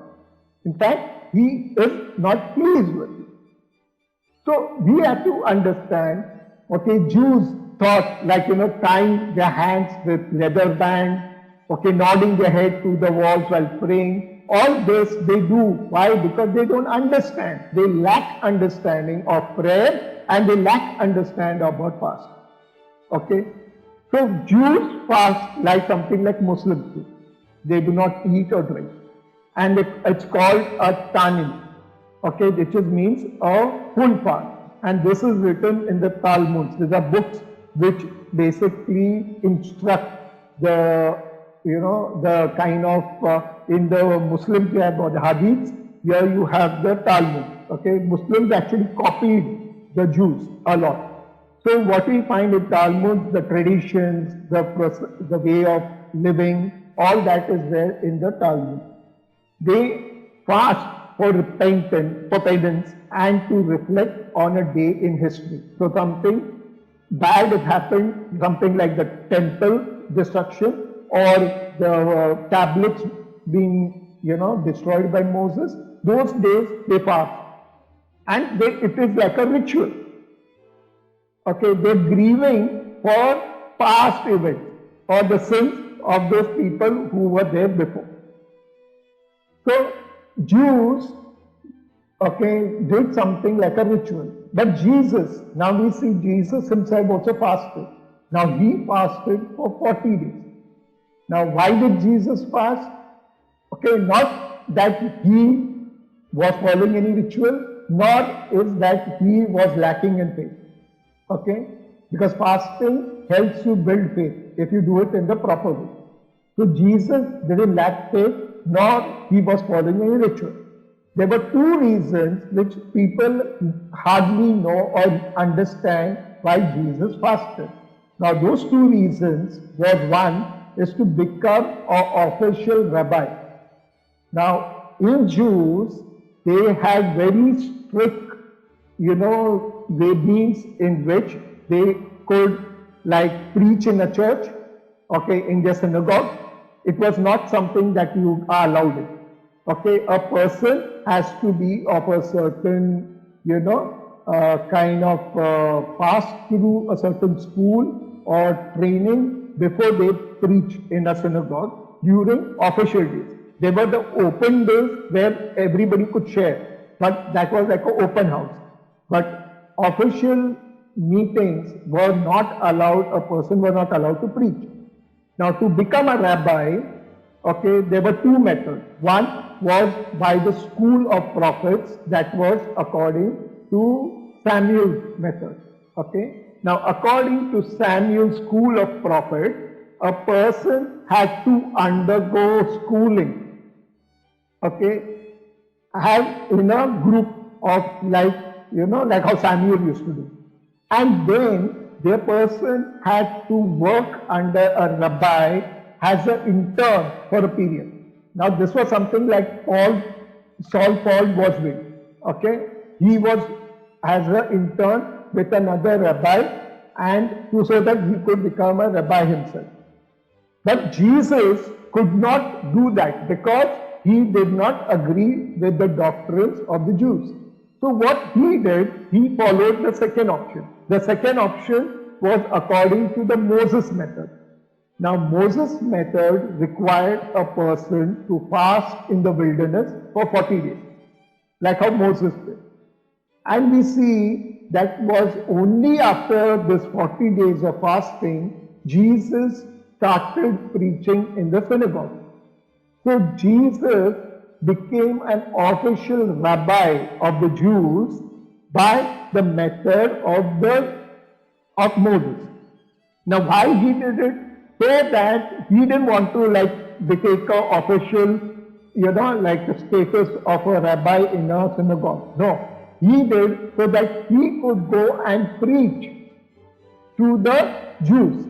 In fact, He is not pleased with you. So we have to understand, okay, Jews thought like, tying their hands with leather band, okay, nodding their head to the walls while praying. All this they do. Why? Because they don't understand. They lack understanding of prayer and they lack understanding about fasting. Okay? So Jews fast like something like Muslims do. They do not eat or drink. And it's called a tanin. Okay, which means a full fast. And this is written in the Talmuds. These are books which basically instruct the, the kind of, in the Muslim we have the hadiths, here you have the Talmud. Okay, Muslims actually copied the Jews a lot. So what we find in Talmud, the traditions, the way of living, all that is there in the Talmud. They fast for repentance, for penance, and to reflect on a day in history. So something bad has happened, something like the temple destruction or the tablets being, destroyed by Moses. Those days they fast, and it is like a ritual. Okay, they're grieving for past events or the sins of those people who were there before. So Jews, did something like a ritual. But Jesus, now we see Jesus himself also fasted. Now he fasted for 40 days. Now why did Jesus fast? Okay, not that he was following any ritual, nor is that he was lacking in faith. Okay, because fasting helps you build faith if you do it in the proper way. So Jesus didn't lack faith, nor he was following any ritual. There were two reasons which people hardly know or understand why Jesus fasted. Now those two reasons was, one is to become an official rabbi. Now in Jews, they had very strict, regimes in which they could preach in a church, in their synagogue. It was not something that you are allowed in. Okay, a person has to be of a certain, pass through a certain school or training before they preach in a synagogue during official days. There were the open days where everybody could share, but that was like an open house. But official meetings were not allowed, a person was not allowed to preach. Now to become a rabbi, there were two methods. One was by the school of prophets, that was according to Samuel's method. Now according to Samuel's school of prophets, a person had to undergo schooling. Have in a group of like how Samuel used to do. And then the person had to work under a rabbi as an intern for a period. Now this was something like Saul Paul was doing. He was as an intern with another rabbi, and so that he could become a rabbi himself. But Jesus could not do that because he did not agree with the doctrines of the Jews. So what he did, he followed the second option. The second option was according to the Moses method. Now Moses method required a person to fast in the wilderness for 40 days, like how Moses did. And we see that was only after this 40 days of fasting, Jesus started preaching in the synagogue. So Jesus became an official rabbi of the Jews by the method of Moses. Now why he did it? So that he didn't want to take a official, the status of a rabbi in a synagogue. No, he did so that he could go and preach to the Jews.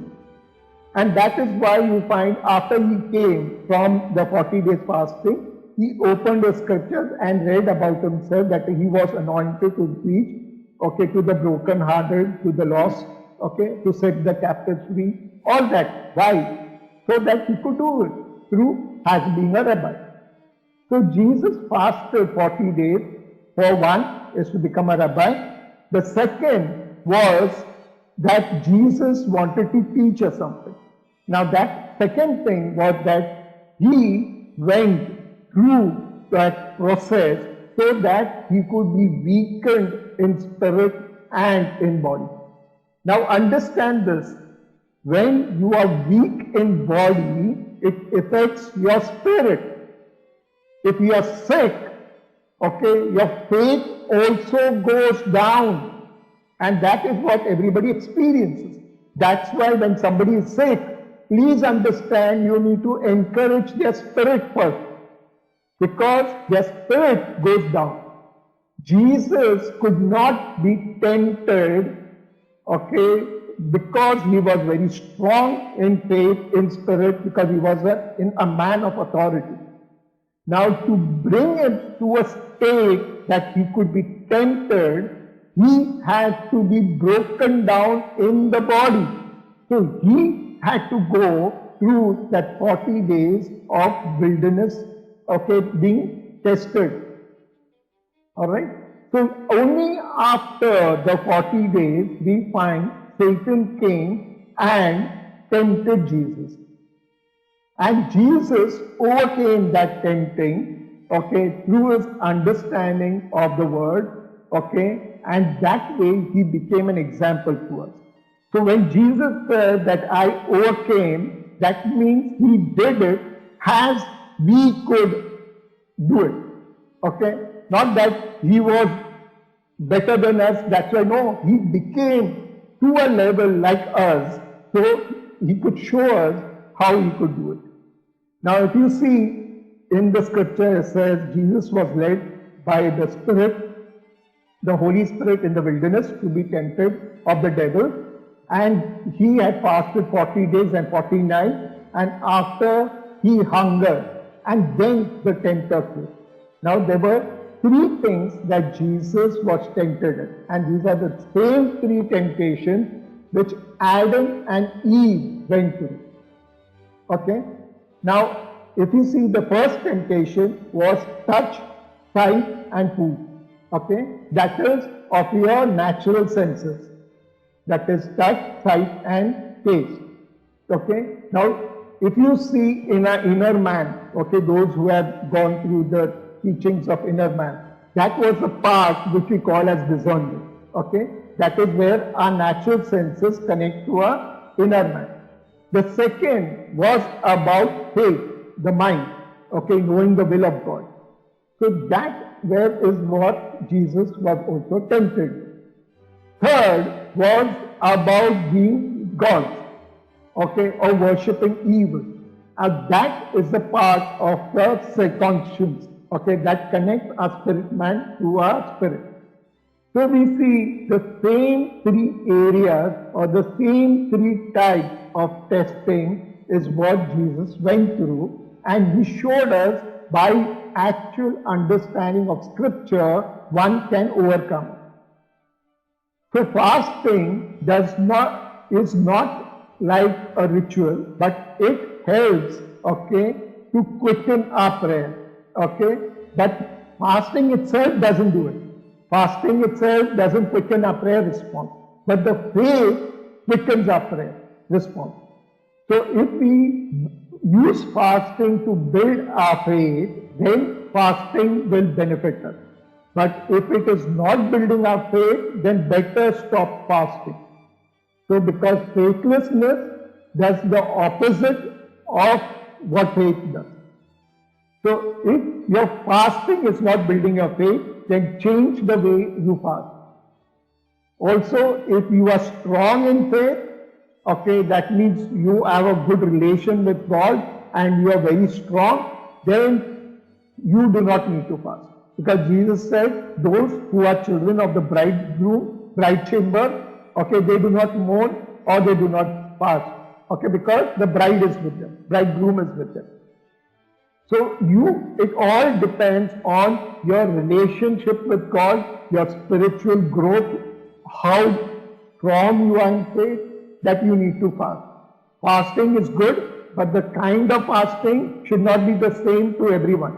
And that is why you find after he came from the 40 days fasting, he opened the scriptures and read about himself that he was anointed to preach, to the brokenhearted, to the lost, to set the captives free. All that. Why? So that he could do it through as being a rabbi. So Jesus fasted 40 days. For one is to become a rabbi. The second was that Jesus wanted to teach us something. Now that second thing was that he went through that process so that he could be weakened in spirit and in body. Now understand this. When you are weak in body, it affects your spirit. If you are sick, your faith also goes down. And that is what everybody experiences. That's why when somebody is sick, please understand you need to encourage their spirit first. because their spirit goes down. Jesus could not be tempted, okay, because he was very strong in faith, in spirit, because he was a man of authority. Now, to bring him to a state that he could be tempted, he had to be broken down in the body. So he had to go through that 40 days of wilderness, okay, being tested. All right. So only after the 40 days we find Satan came and tempted Jesus. And Jesus overcame that tempting, okay, through his understanding of the word, okay, and that way he became an example to us. So when Jesus said that I overcame, that means he did it as we could do it. Okay? Not that he was better than us, that's why, no, he became to a level like us, so he could show us how he could do it. Now, if you see in the scripture, it says Jesus was led by the Spirit, the Holy Spirit in the wilderness to be tempted of the devil, and he had fasted 40 days and 40 nights, and after he hungered, and then the tempter came. Now, there were three things that Jesus was tempted in, and these are the same three temptations which Adam and Eve went through. Okay? Now, if you see, the first temptation was touch, sight, and food. Okay? That is of your natural senses. That is touch, sight, and taste. Okay? Now, if you see in our inner man, okay, those who have gone through the teachings of inner man, that was the part which we call as discernment. Okay? That is where our natural senses connect to our inner man. The second was about faith, the mind, okay, knowing the will of God. So that where is what Jesus was also tempted. Third was about being gods, okay, or worshipping evil. And that is the part of the conscience, okay, that connects our spirit man to our spirit. So we see the same three areas or the same three types of testing is what Jesus went through, and he showed us by actual understanding of scripture one can overcome. So fasting is not like a ritual, but it helps, okay, to quicken our prayer, okay. But fasting itself doesn't do it. Fasting itself doesn't quicken our prayer response, but the faith quickens our prayer response. So if we use fasting to build our faith, then fasting will benefit us. But if it is not building our faith, then better stop fasting. So because faithlessness does the opposite of what faith does. So if your fasting is not building your faith, then change the way you fast. Also, if you are strong in faith, okay, that means you have a good relation with God and you are very strong, then you do not need to fast. Because Jesus said, those who are children of the bride chamber, okay, they do not mourn or they do not fast. Okay, because the bride is with them, bridegroom is with them. So it all depends on your relationship with God, your spiritual growth, how strong you are in faith, that you need to fast. Fasting is good, but the kind of fasting should not be the same to everyone.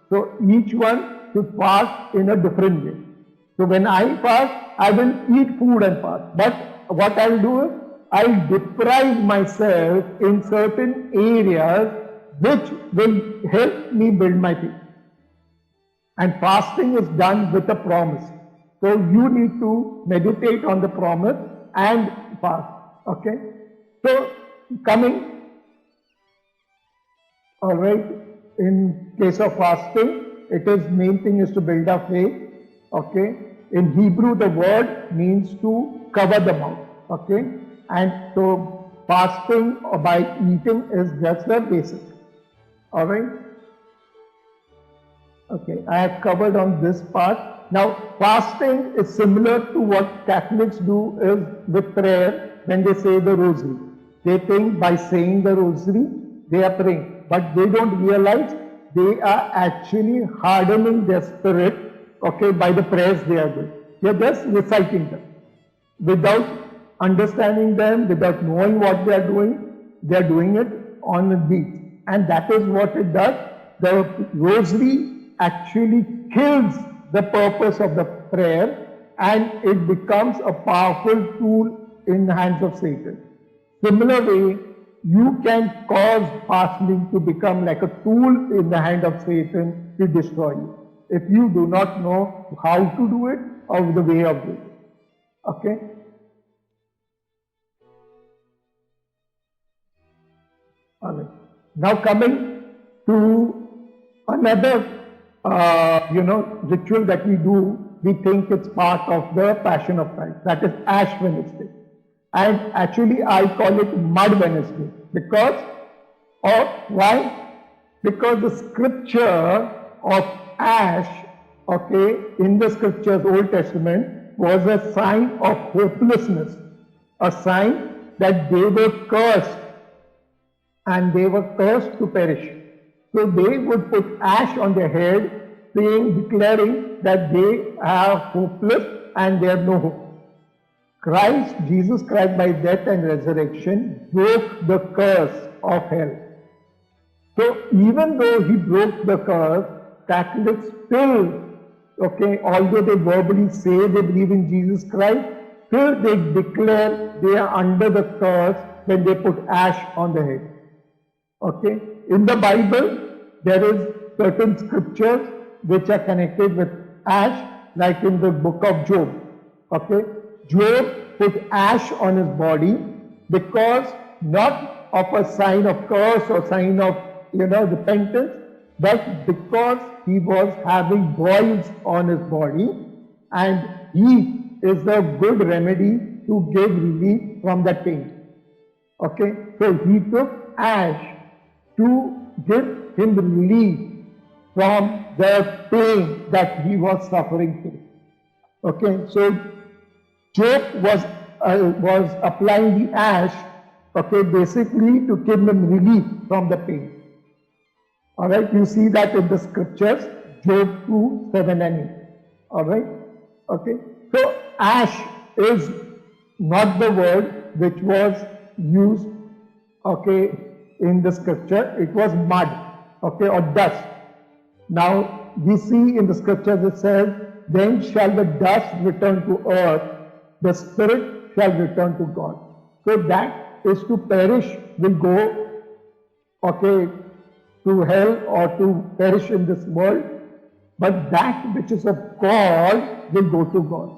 So each one should fast in a different way. So when I fast, I will eat food and fast. But what I'll do is, I'll deprive myself in certain areas which will help me build my faith. And fasting is done with a promise. So you need to meditate on the promise and fast. Okay? So coming, all right, in case of fasting, it is main thing is to build our faith. Okay? In Hebrew, the word means to cover the mouth. Okay? And so fasting or by eating is just the basic. All right. Okay, I have covered on this part. Now, fasting is similar to what Catholics do is with prayer when they say the rosary. They think by saying the rosary, they are praying, but they don't realize they are actually hardening their spirit, okay, by the prayers they are doing. They are just reciting them without understanding them, without knowing what they are doing it on the beat. And that is what it does. The rosary actually kills the purpose of the prayer and it becomes a powerful tool in the hands of Satan. Similar way, you can cause fasting to become like a tool in the hand of Satan to destroy you if you do not know how to do it or the way of doing it. Okay? All right. Now coming to another, ritual that we do, we think it's part of the Passion of Christ. That is Ash Wednesday. And actually I call it Mud Wednesday because of why? Because the scripture of ash, okay, in the scriptures, Old Testament, was a sign of hopelessness, a sign that they were cursed and they were cursed to perish. So they would put ash on their head, saying, declaring that they are hopeless and they have no hope. Christ, Jesus Christ, by death and resurrection, broke the curse of hell. So even though he broke the curse, Catholics still, okay, although they verbally say they believe in Jesus Christ, still they declare they are under the curse when they put ash on the head. Okay, in the Bible, there is certain scriptures which are connected with ash, like in the book of Job. Okay, Job put ash on his body because not of a sign of curse or sign of repentance, but because he was having boils on his body, and heat is a good remedy to give relief from that pain. Okay, so he took ash to give him relief from the pain that he was suffering through. Okay, so Job was applying the ash, okay, basically to give him relief from the pain. All right, you see that in the scriptures, Job 2, 7 and 8. All right, okay. So ash is not the word which was used, okay, in the scripture. It was mud, okay, or dust. Now we see in the scriptures it says, then shall the dust return to earth, the spirit shall return to God. So that is to perish, will go, okay, to hell or to perish in this world, but that which is of God will go to God.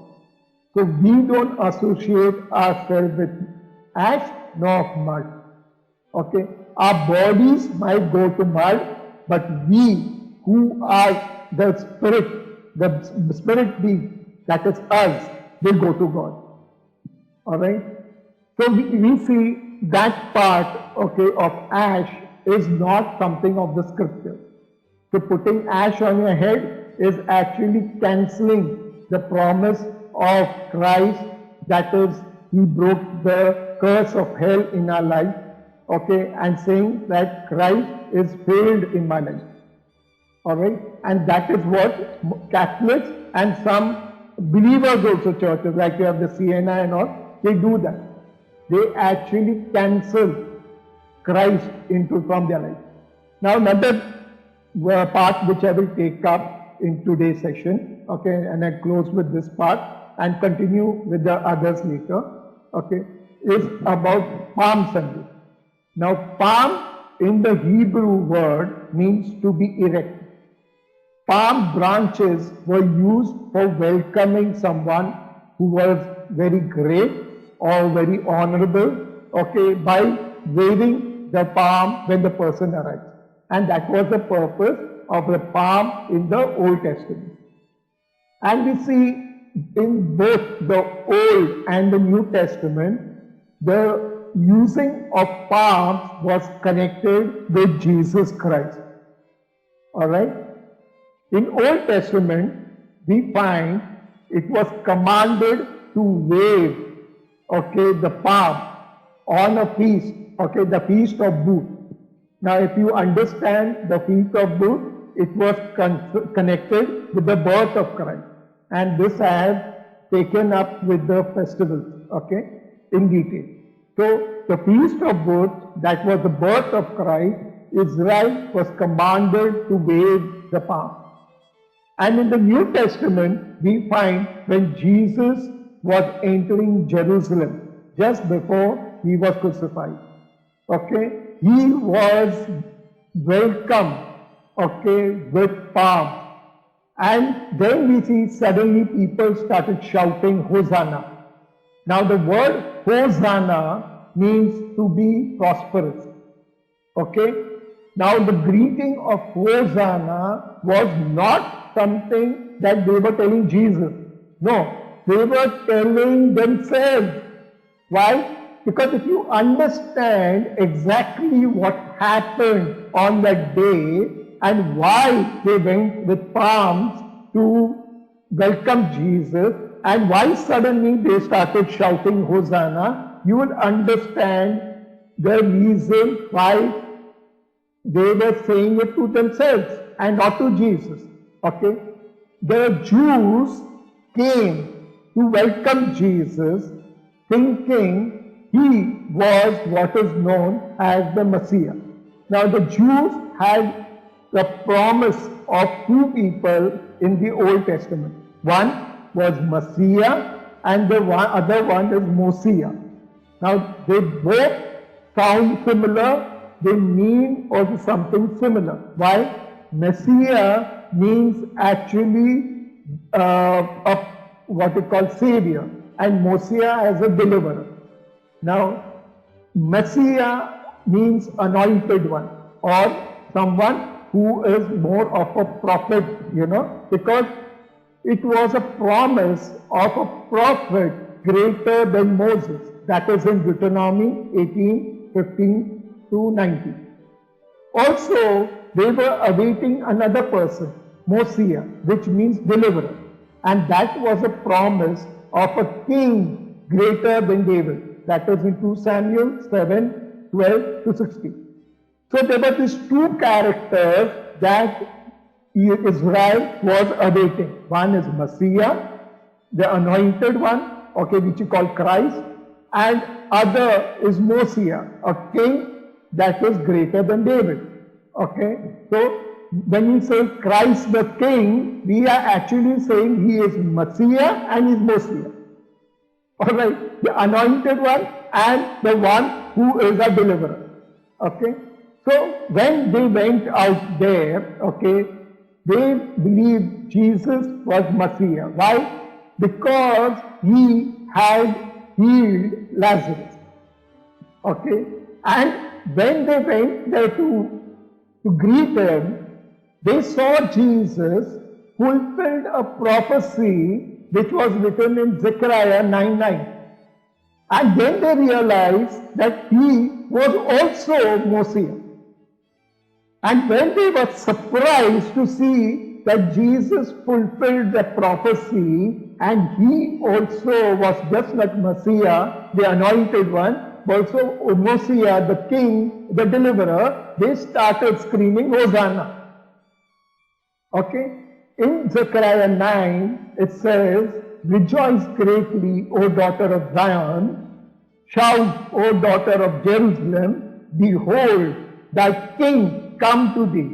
So we don't associate ourselves with ash nor mud. Okay, our bodies might go to mud, but we who are the spirit being, that is us, will go to God. All right. So we see that part, okay, of ash is not something of the scripture. So putting ash on your head is actually cancelling the promise of Christ, that is, he broke the curse of hell in our life, okay, and saying that Christ is failed in my life. All right, and that is what Catholics and some believers also, churches like you have the CNI and all, they do that. They actually cancel Christ from their life. Now another part which I will take up in today's session, okay, and I close with this part and continue with the others later, okay, is about Palm Sunday. Now palm in the Hebrew word means to be erect. Palm branches were used for welcoming someone who was very great or very honorable, okay, by waving the palm when the person arrives. And that was the purpose of the palm in the Old Testament. And we see in both the Old and the New Testament, the using of palms was connected with Jesus Christ. All right? In Old Testament, we find it was commanded to wave, okay, the palm on a feast, okay, the Feast of Booths. Now, if you understand the Feast of Booths, it was connected with the birth of Christ. And this I have taken up with the festivals, okay, in detail. So, the Feast of Booths, that was the birth of Christ, Israel was commanded to wave the palm. And in the New Testament, we find when Jesus was entering Jerusalem, just before he was crucified, okay, he was welcomed, okay, with palms. And then we see suddenly people started shouting, Hosanna. Now the word Hosanna means to be prosperous, okay. Now the greeting of Hosanna was not something that they were telling Jesus. No, they were telling themselves. Why? Because if you understand exactly what happened on that day and why they went with palms to welcome Jesus and why suddenly they started shouting Hosanna, you will understand the reason why they were saying it to themselves and not to Jesus. Okay? The Jews came to welcome Jesus thinking he was what is known as the Messiah. Now the Jews had the promise of two people in the Old Testament. One was Messiah and the other one is Mosiah. Now they both sound similar. They mean also something similar. Why? Messiah means actually what we call savior, and Mosiah as a deliverer. Now, Messiah means anointed one, or someone who is more of a prophet, because it was a promise of a prophet greater than Moses. That is in Deuteronomy 18:15 to 19. Also, they were awaiting another person, Mosiah, which means deliverer. And that was a promise of a king greater than David. That is in 2 Samuel 7:12 to 16. So there were these two characters that Israel was awaiting. One is Messiah, the anointed one, okay, which you call Christ, and other is Mosiah, a king that is greater than David. Okay, so when we say Christ the King, we are actually saying he is Messiah and he is Mosiah. Alright, the anointed one and the one who is a deliverer. Okay, so when they went out there, okay, they believed Jesus was Messiah. Why? Because he had healed Lazarus. Okay, and when they went there to greet him, they saw Jesus fulfilled a prophecy which was written in Zechariah 9:9. And then they realized that he was also Mosiah. And when they were surprised to see that Jesus fulfilled the prophecy and he also was just like Messiah, the anointed one, also Mosiah, the king, the deliverer, they started screaming Hosanna. Okay? In Zechariah 9, it says, Rejoice greatly, O daughter of Zion. Shout, O daughter of Jerusalem. Behold, thy king come to thee.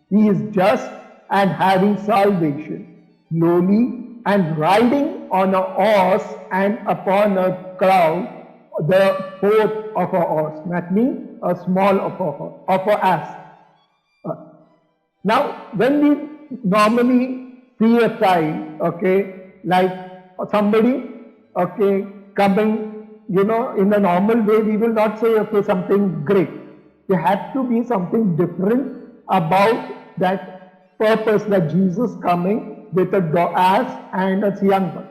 He is just and having salvation, lowly and riding on a horse and upon a cloud, the fourth of a horse. That means a small of a ass. Now, when we normally see a child, okay, like somebody, okay, coming, in a normal way, we will not say, okay, something great. There has to be something different about that purpose that Jesus coming with a ass and a young one.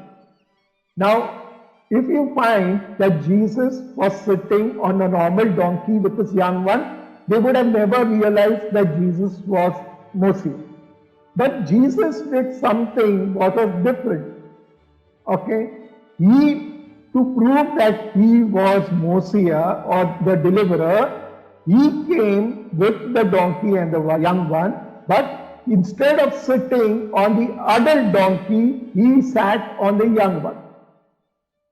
Now, if you find that Jesus was sitting on a normal donkey with his young one, they would have never realized that Jesus was Mosiah. But Jesus did something what was different. Okay, to prove that he was Messiah or the deliverer, he came with the donkey and the young one, but instead of sitting on the adult donkey, he sat on the young one.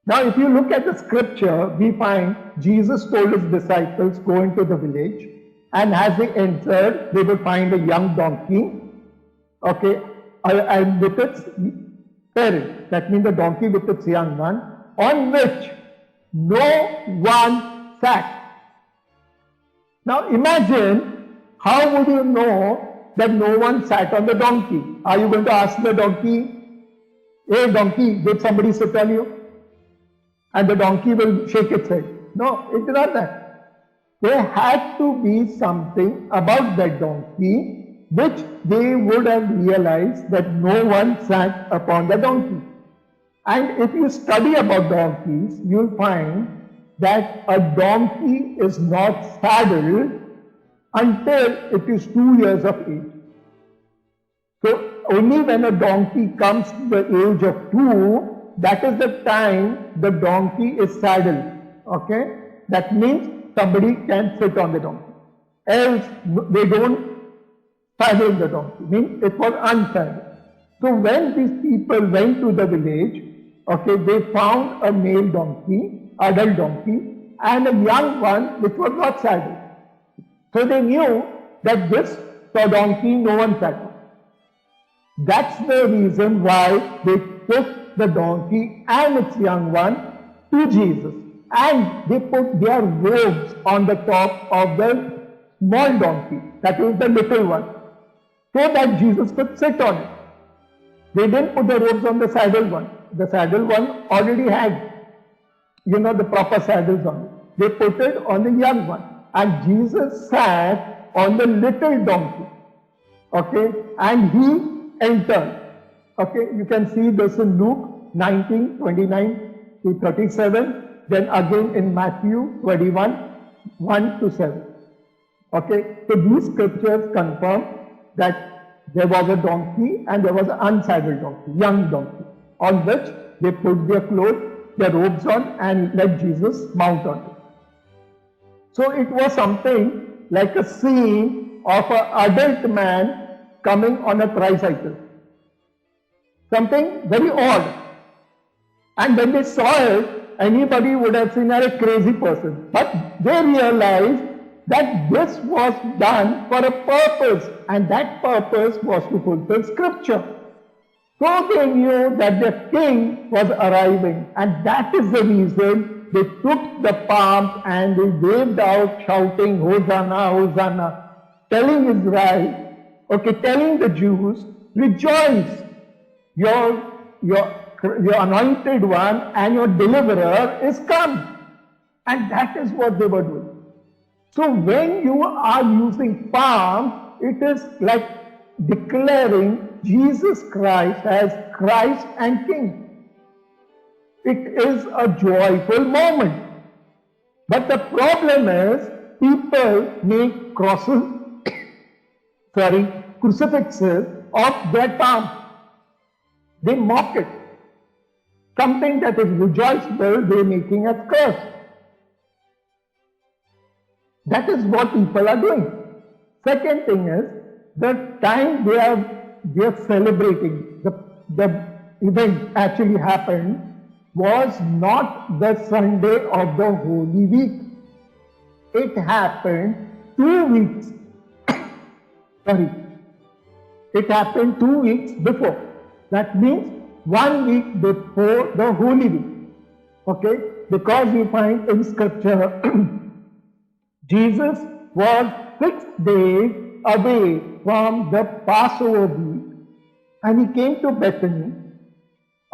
Now, if you look at the scripture, we find Jesus told his disciples, go into the village, and as they entered, they would find a young donkey, okay, and with its parent, that means the donkey with its young one, on which no one sat. Now imagine, how would you know that no one sat on the donkey? Are you going to ask the donkey, hey donkey, did somebody sit on you? And the donkey will shake its head. No, it's not that. There had to be something about that donkey which they would have realized that no one sat upon the donkey. And if you study about donkeys, you'll find that a donkey is not saddled until it is 2 years of age. So only when a donkey comes to the age of 2, that is the time the donkey is saddled. Okay? That means somebody can sit on the donkey. Else they don't saddle the donkey. Means it was unsaddled. So when these people went to the village, okay, they found a male donkey, adult donkey, and a young one which was not saddled. So they knew that this donkey no one saddled. That's the reason why they took the donkey and its young one to Jesus. And they put their robes on the top of the small donkey, that is the little one, so that Jesus could sit on it. They didn't put the robes on the saddle one. The saddle one already had, the proper saddles on it. They put it on the young one. And Jesus sat on the little donkey. Okay, and he entered. Okay, you can see this in Luke 19, 29 to 37. Then again in Matthew 21, 1 to 7. Okay, so these scriptures confirm that there was a donkey and there was an unsaddled donkey, young donkey, on which they put their clothes, their robes on and let Jesus mount on it. So it was something like a scene of an adult man coming on a tricycle. Something very odd. And when they saw it, anybody would have seen as a crazy person. But they realized that this was done for a purpose, and that purpose was to fulfill scripture. So they knew that the king was arriving, and that is the reason they took the palms and they waved out shouting, Hosanna, Hosanna, telling Israel, telling the Jews, rejoice, your anointed one and your deliverer is come. And that is what they were doing. So when you are using palm, it is like declaring Jesus Christ as Christ and King. It is a joyful moment. But the problem is, people make crucifixes of their palm. They mock it. Something that is rejoiceful, they are making a curse. That is what people are doing. Second thing is, the time they are celebrating, the event actually happened was not the Sunday of the Holy Week. It happened 2 weeks. It happened 2 weeks before. That means 1 week before the Holy Week. Okay? Because you find in scripture, Jesus was 6 days away from the Passover week, and he came to Bethany.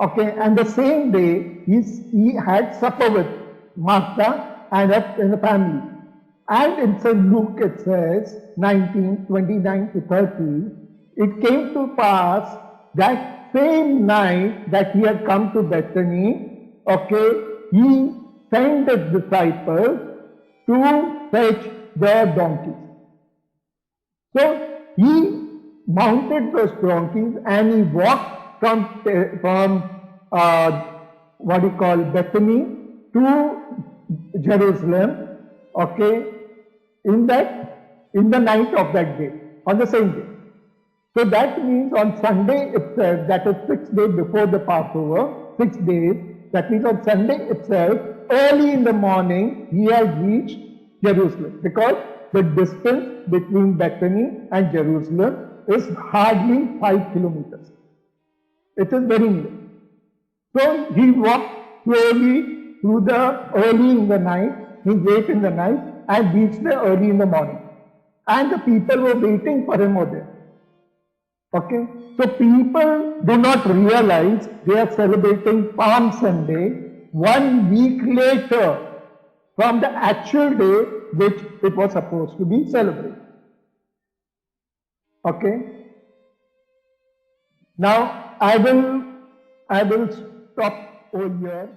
Okay, and the same day he had supper with Martha and the family. And in St. Luke it says 19, 29 to 30, it came to pass that same night that he had come to Bethany, he sent his disciples to fetch their donkeys. So he mounted those donkeys and he walked from what you call Bethany to Jerusalem, okay, in the night of that day, on the same day. So that means on Sunday itself, that is 6 days before the Passover, 6 days, that means on Sunday itself, early in the morning, he has reached Jerusalem, because the distance between Bethany and Jerusalem is hardly 5 kilometers. It is very near. So he walked slowly through the early in the night, late in the night, and reached there early in the morning. And the people were waiting for him over there. Okay, so people do not realize they are celebrating Palm Sunday 1 week later from the actual day which it was supposed to be celebrated. Okay, now I will stop over here.